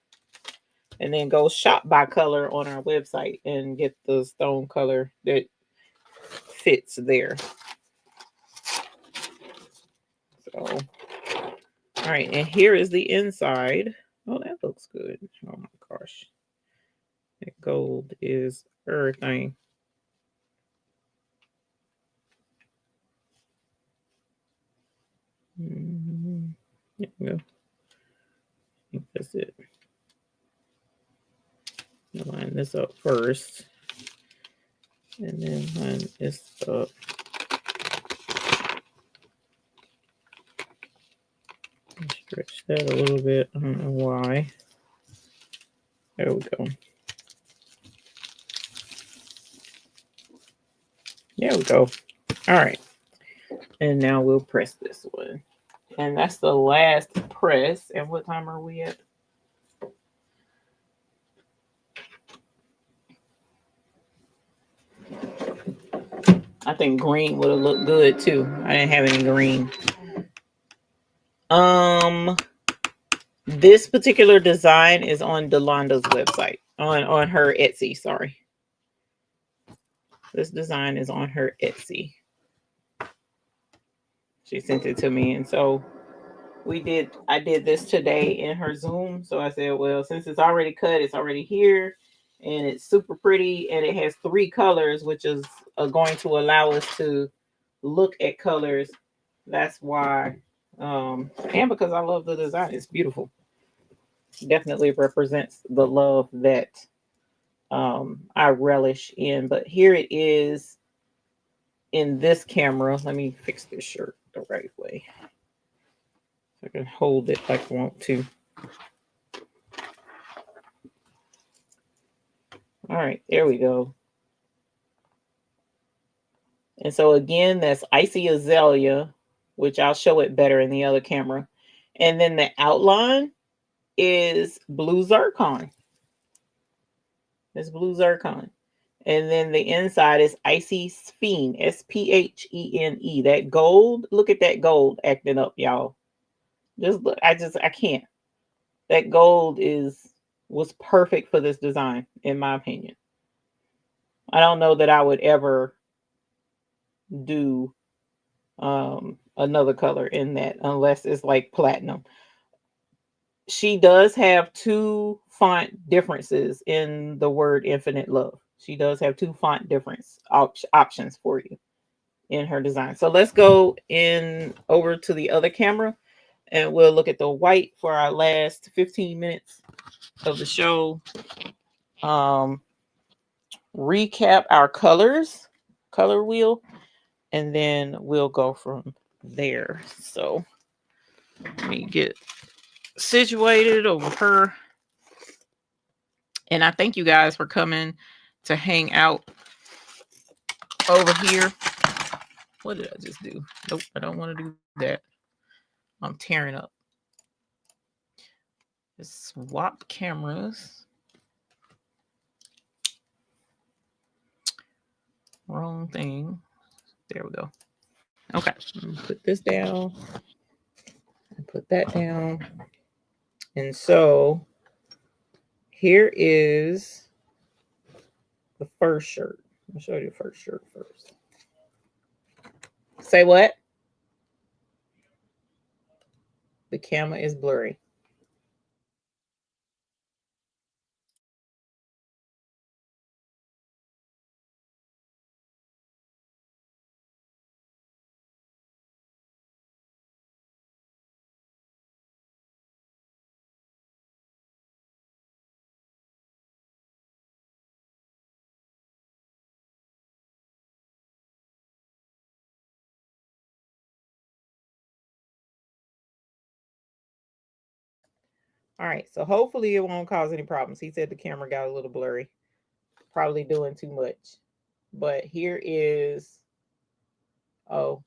and then go shop by color on our website and get the stone color that fits there. So, all right, and here is the inside. Oh, that looks good. Oh my gosh. That gold is everything. There we go. I think that's it. Line this up first. And then line this up. Stretch that a little bit. I don't know why. There we go. There we go. All right. And now we'll press this one. And that's the last press. And what time are we at? I think green would have looked good too. I didn't have any green. This particular design is on Delonda's website. On her Etsy, sorry. This design is on her Etsy. She sent it to me, and so I did this today in her Zoom. So I said, well, since it's already cut, it's already here, and it's super pretty, and it has 3 colors, which is going to allow us to look at colors. That's why, and because I love the design, it's beautiful. Definitely represents the love that I relish in. But here it is in this camera. Let me fix this shirt the right way. I can hold it like I want to. All right, there we go. And so again, that's Icy Azalea, which I'll show it better in the other camera. And then the outline is Blue Zircon. It's Blue Zircon. And then the inside is Icy Sphene, S-P-H-E-N-E. That gold, look at that gold acting up, y'all. Just look, I can't. That gold was perfect for this design, in my opinion. I don't know that I would ever do another color in that unless it's like platinum. She does have two font differences in the word infinite love. She does have two font difference options for you in her design. So let's go in over to the other camera and we'll look at the white for our last 15 minutes of the show. Recap our color wheel, and then we'll go from there. So let me get situated over her. And I thank you guys for coming to hang out over here. What did I just do? Nope, I don't want to do that. I'm tearing up. Just swap cameras. Wrong thing. There we go. Okay, put this down and put that down. And so here is the first shirt. I'll show you the first shirt first. Say what? The camera is blurry. All right, so hopefully it won't cause any problems. He said the camera got a little blurry, probably doing too much. But here is, oh,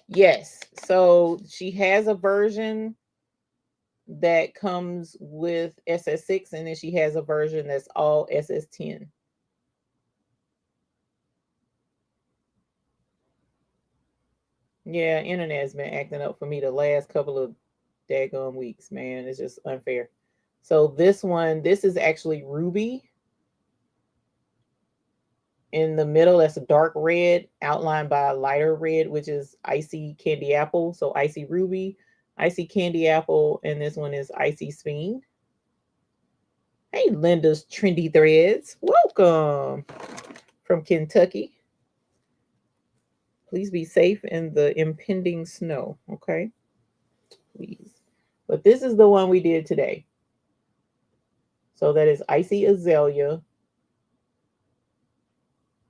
yes. So she has a version that comes with SS6, and then she has a version that's all SS10. Yeah, internet has been acting up for me the last couple of daggone weeks, man. It's just unfair. So this one, this is actually ruby. In the middle, that's a dark red outlined by a lighter red, which is icy candy apple. So icy ruby, icy candy apple, and this one is icy speen. Hey, Linda's Trendy Threads. Welcome from Kentucky. Please be safe in the impending snow, okay? Please. But this is the one we did today. So that is icy azalea,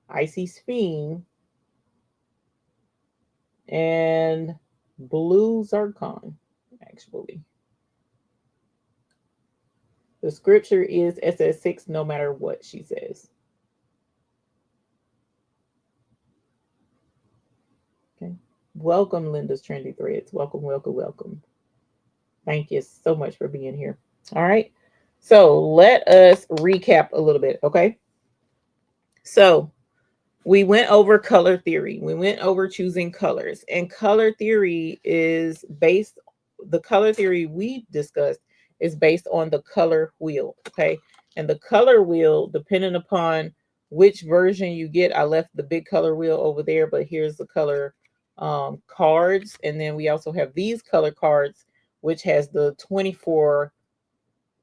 icy speen, and blue zircon, actually. The scripture is SS6 no matter what, she says. Okay. Welcome, Linda's Trendy Threads. Welcome, welcome, welcome. Thank you so much for being here. All right. So let us recap a little bit, okay? So we went over color theory. We went over choosing colors. And color theory is based, the color theory we discussed is based on the color wheel, okay? And the color wheel, depending upon which version you get, I left the big color wheel over there, but here's the color cards. And then we also have these color cards, which has the 24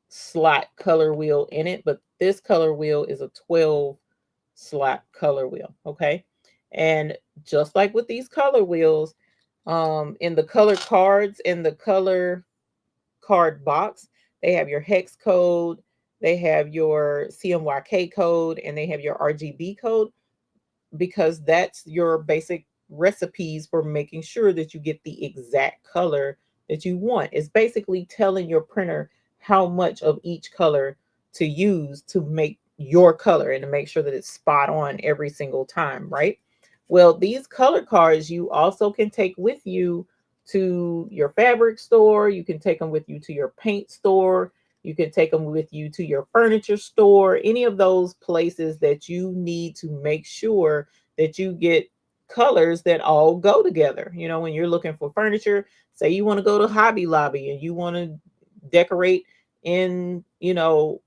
slot color wheel in it, but this color wheel is a 12 slot color wheel, okay? And just like with these color wheels, in the color cards, in the color card box, they have your hex code, they have your CMYK code, and they have your RGB code, because that's your basic recipes for making sure that you get the exact color that you want. It's basically telling your printer how much of each color to use to make your color and to make sure that it's spot on every single time, right? Well, these color cards you also can take with you to your fabric store. You can take them with you to your paint store. You can take them with you to your furniture store, any of those places that you need to make sure that you get colors that all go together. You know, when you're looking for furniture, say you want to go to Hobby Lobby and you want to decorate in, you know,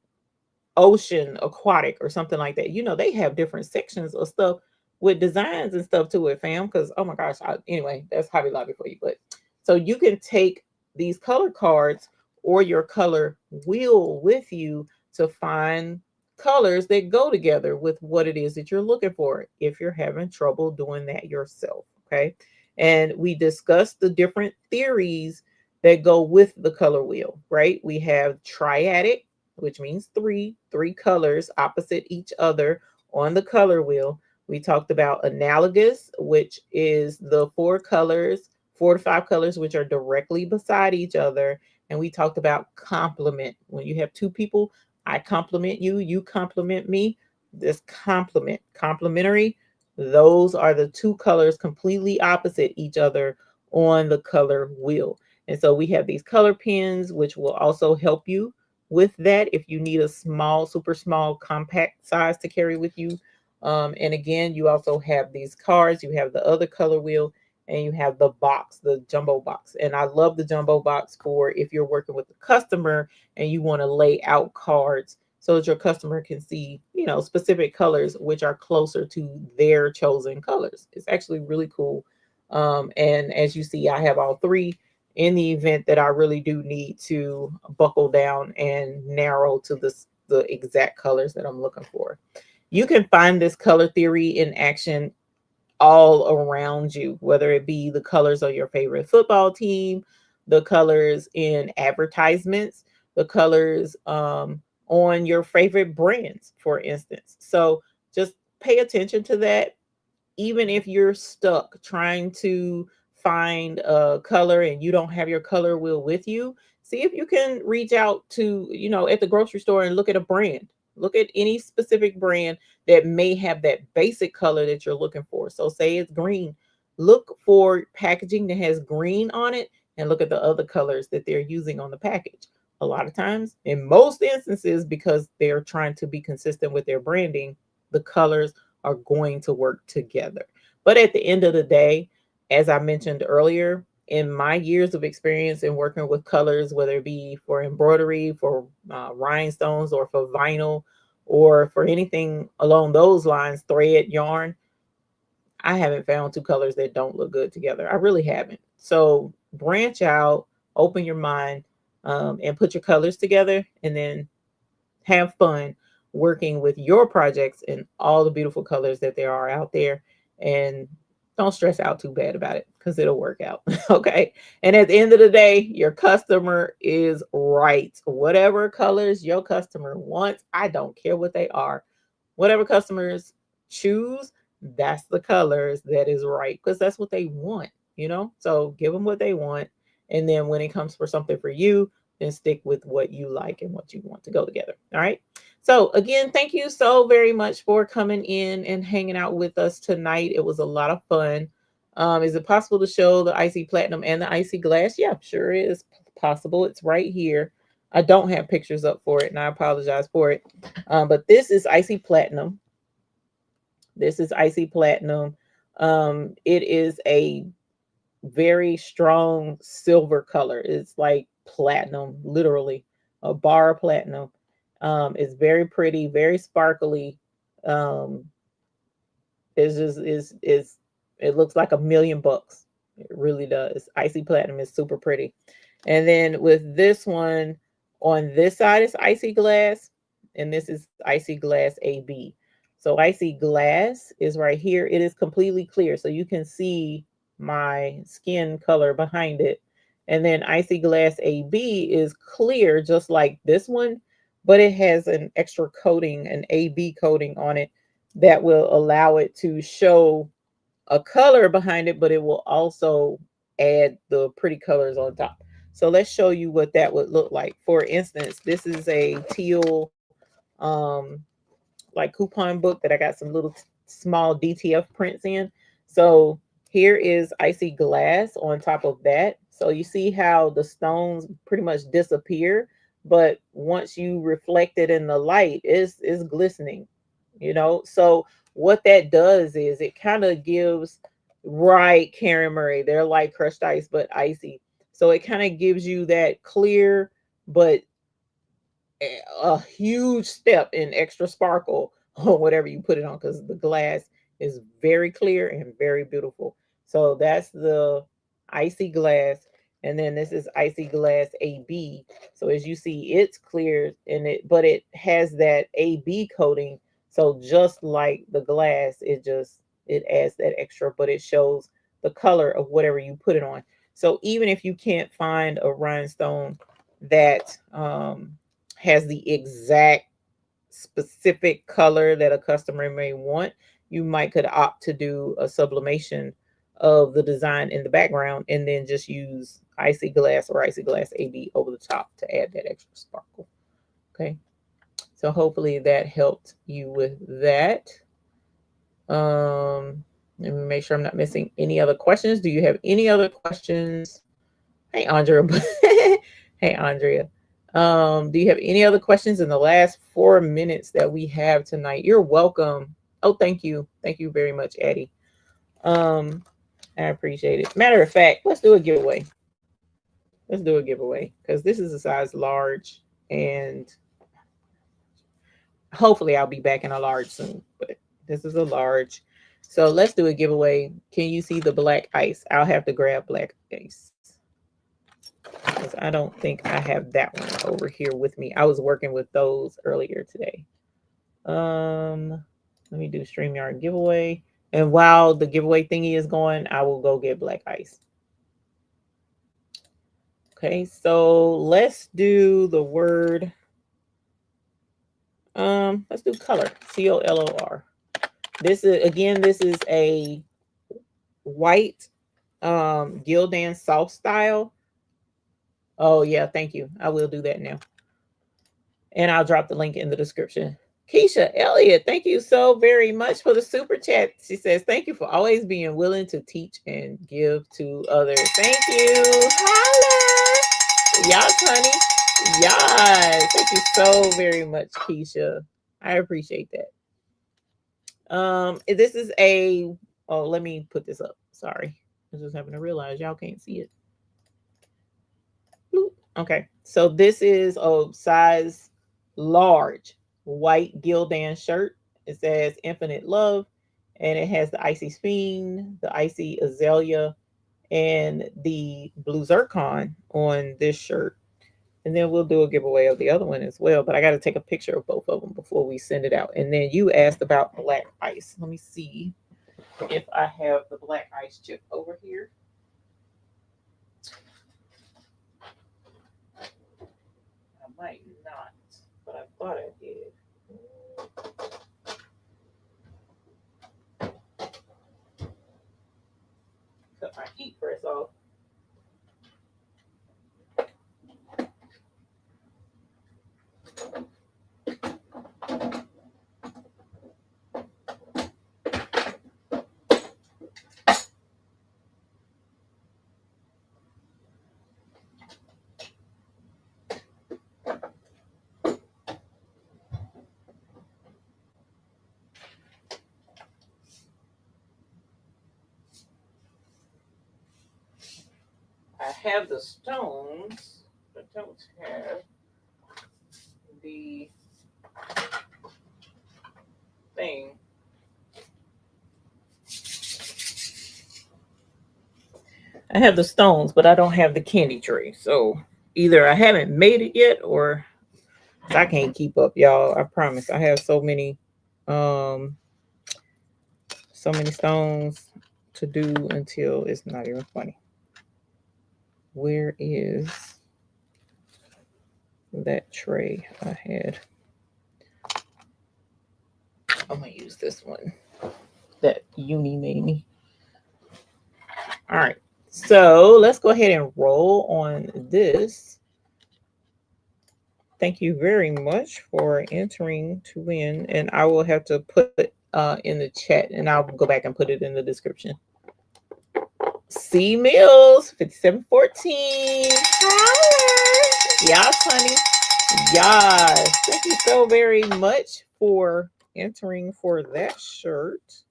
ocean aquatic or something like that. You know, they have different sections of stuff with designs and stuff to it, fam. Because oh my gosh, anyway, that's Hobby Lobby for you. But so you can take these color cards or your color wheel with you to find colors that go together with what it is that you're looking for if you're having trouble doing that yourself. Okay. And we discussed the different theories that go with the color wheel, right? We have triadic, which means three colors opposite each other on the color wheel. We talked about analogous, which is the four colors, 4 to 5 colors, which are directly beside each other. And we talked about complement. When you have two people, I compliment you, you compliment me. This complementary, those are the two colors completely opposite each other on the color wheel. And so we have these color pens, which will also help you with that if you need a small, super small, compact size to carry with you. And again, you also have these cards, you have the other color wheel, and you have the box, the jumbo box. And I love the jumbo box for if you're working with the customer and you want to lay out cards so that your customer can see, you know, specific colors which are closer to their chosen colors. It's actually really cool. And as you see, I have all three in the event that I really do need to buckle down and narrow to the exact colors that I'm looking for. You can find this color theory in action all around you, whether it be the colors of your favorite football team, the colors in advertisements, the colors on your favorite brands, for instance. So just pay attention to that. Even if you're stuck trying to find a color and you don't have your color wheel with you, see if you can reach out to, you know, at the grocery store and look at a brand. Look at any specific brand that may have that basic color that you're looking for. So say it's green. Look for packaging that has green on it and look at the other colors that they're using on the package. A lot of times, in most instances, because they're trying to be consistent with their branding, the colors are going to work together. But at the end of the day, as I mentioned earlier, in my years of experience in working with colors, whether it be for embroidery, for rhinestones, or for vinyl, or for anything along those lines, thread, yarn, I haven't found two colors that don't look good together. I really haven't. So branch out, open your mind, and put your colors together, and then have fun working with your projects and all the beautiful colors that there are out there. And don't stress out too bad about it because it'll work out. Okay. And at the end of the day, your customer is right. Whatever colors your customer wants, I don't care what they are. Whatever customers choose, that's the colors that is right because that's what they want, you know? So give them what they want. And then when it comes for something for you, then stick with what you like and what you want to go together. All right. So again, thank you so very much for coming in and hanging out with us tonight. It was a lot of fun. Is it possible to show the icy platinum and the icy glass? Yeah, sure is possible. It's right here. I don't have pictures up for it, and I apologize for it. But this is icy platinum. This is icy platinum. It is a very strong silver color. It's like platinum, literally a bar of platinum. It's very pretty, very sparkly. Um, it's just is it looks like $1,000,000. It really does. Icy platinum is super pretty. And then with this one on this side is icy glass, and this is icy glass AB. So icy glass is right here. It is completely clear, so you can see my skin color behind it. And then icy glass AB is clear, just like this one, but it has an extra coating, an AB coating on it that will allow it to show a color behind it, but it will also add the pretty colors on top. So let's show you what that would look like. For instance, this is a teal um, like coupon book that I got some little small DTF prints in. So here is icy glass on top of that. So you see how the stones pretty much disappear, but once you reflect it in the light, it's glistening, you know. So what that does is it kind of gives right Karen Murray, they're like crushed ice, but icy. So it kind of gives you that clear but a huge step in extra sparkle on whatever you put it on, because the glass is very clear and very beautiful. So that's the icy glass. And then this is icy glass AB. So as you see, it's clear and but it has that AB coating. So just like the glass, it adds that extra, but it shows the color of whatever you put it on. So even if you can't find a rhinestone that has the exact specific color that a customer may want, you might could opt to do a sublimation of the design in the background and then just use icy glass or icy glass AB over the top to add that extra sparkle. Okay, so hopefully that helped you with that. Let me make sure I'm not missing any other questions. Do you have any other questions? Hey, Andrea. Hey, Andrea. Do you have any other questions in the last 4 minutes that we have tonight? You're welcome. Oh, thank you. Thank you very much, Addie. I appreciate it. Matter of fact, let's do a giveaway. Let's do a giveaway because this is a size large, and hopefully I'll be back in a large soon, but this is a large. So let's do a giveaway. Can you see the black ice? I'll have to grab black ice because I don't think I have that one over here with me. I was working with those earlier today. Let me do StreamYard giveaway. And while the giveaway thingy is going, I will go get black ice. Okay, so let's do the word. Let's do color. COLOR. This is a white Gildan soft style. Oh yeah, thank you. I will do that now. And I'll drop the link in the description. Keisha Elliott, thank you so very much for the super chat. She says, thank you for always being willing to teach and give to others. Thank you. Holla. Yes, honey. Yes. Thank you so very much, Keisha. I appreciate that. This is let me put this up. Sorry. I just having to realize y'all can't see it. Bloop. Okay. So this is a size large white Gildan shirt. It says Infinite Love, and it has the icy Fiend, the icy Azalea, and the blue zircon on this shirt. And then we'll do a giveaway of the other one as well. But I got to take a picture of both of them before we send it out. And then you asked about black ice. Let me see if I have the black ice chip over here. I might not, but I thought I did. Cut my heat press off. I have the stones, but don't have the thing. I have the stones, but I don't have the candy tray. So either I haven't made it yet, or I can't keep up, y'all. I promise. I have so many stones to do until it's not even funny. Where is that tray I had? I'm gonna use this one that Uni made me. All right, so let's go ahead and roll on this. Thank you very much for entering to win, and I will have to put it in the chat, and I'll go back and put it in the description. C Mills 5714. Yes, honey. Yes. Thank you so very much for entering for that shirt.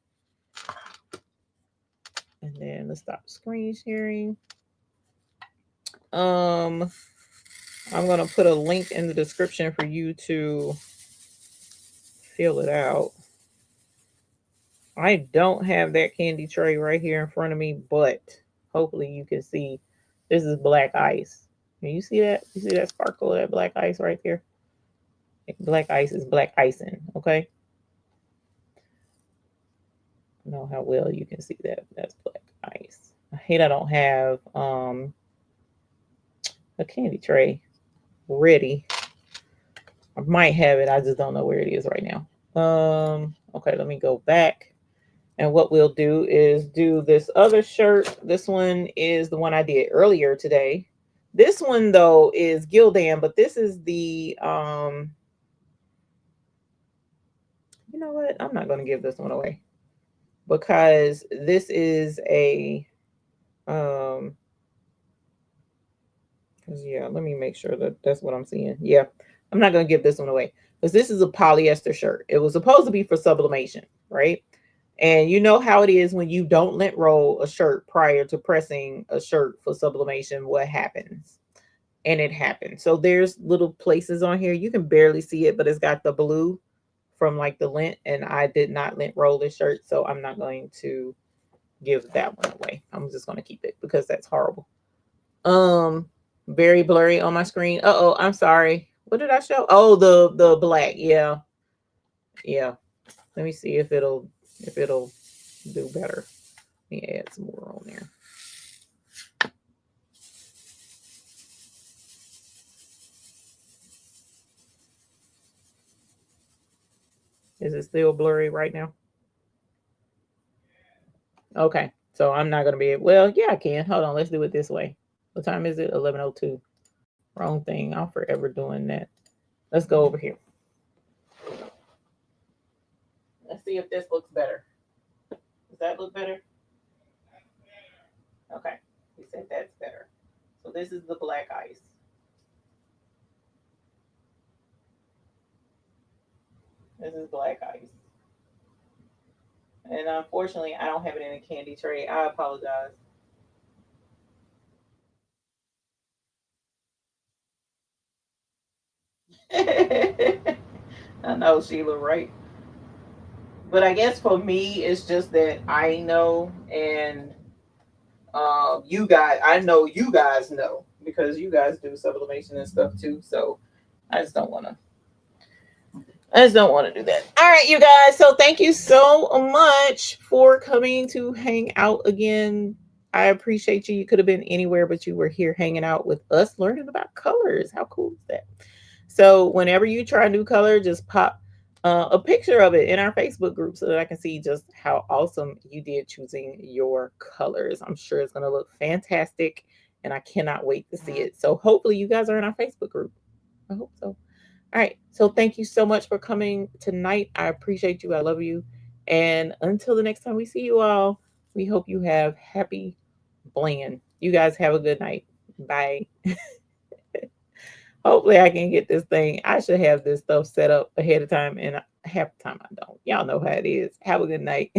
And then let's stop screen sharing. I'm going to put a link in the description for you to fill it out. I don't have that candy tray right here in front of me, but hopefully you can see this is black ice. Can you see that? You see that sparkle of that black ice right there? Black ice is black icing, okay? I don't know how well you can see that. That's black ice. I hate I don't have a candy tray ready. I might have it. I just don't know where it is right now. Okay, let me go back. And what we'll do is do this other shirt. This one is the one I did earlier today. This one though is Gildan, but this is the you know what? I'm not going to give this one away because this is a yeah, let me make sure that that's what I'm seeing. Yeah, I'm not going to give this one away because this is a polyester shirt. It was supposed to be for sublimation, right? And you know how it is when you don't lint roll a shirt prior to pressing a shirt for sublimation, what happens? And it happened. So there's little places on here. You can barely see it, but it's got the blue from like the lint. And I did not lint roll this shirt. So I'm not going to give that one away. I'm just going to keep it because that's horrible. Very blurry on my screen. Uh-oh, I'm sorry. What did I show? Oh, the black. Yeah. Yeah. Let me see if it'll do better. Let me add some more on there. Is it still blurry right now? Okay, so I'm not gonna be able. Well, yeah, I can. Hold on, let's do it this way. What time is it? 11:02. Wrong thing. I'm forever doing that. Let's go over here. Let's see if this looks better. Does that look better? Okay, we said that's better. So this is the black ice. This is black ice. And unfortunately, I don't have it in a candy tray. I apologize. I know, Sheila, right? But I guess for me, it's just that I know, and you guys, I know you guys know because you guys do sublimation and stuff too. So I just don't want to. I just don't want to do that. All right, you guys. So thank you so much for coming to hang out again. I appreciate you. You could have been anywhere, but you were here hanging out with us, learning about colors. How cool is that? So whenever you try a new color, just pop a picture of it in our Facebook group so that I can see just how awesome you did choosing your colors. I'm sure it's going to look fantastic, and I cannot wait to see it. So hopefully you guys are in our Facebook group. I hope so. All right. So thank you so much for coming tonight. I appreciate you. I love you. And until the next time we see you all, we hope you have happy blinging. You guys have a good night. Bye. Hopefully I can get this thing. I should have this stuff set up ahead of time, and half the time I don't. Y'all know how it is. Have a good night.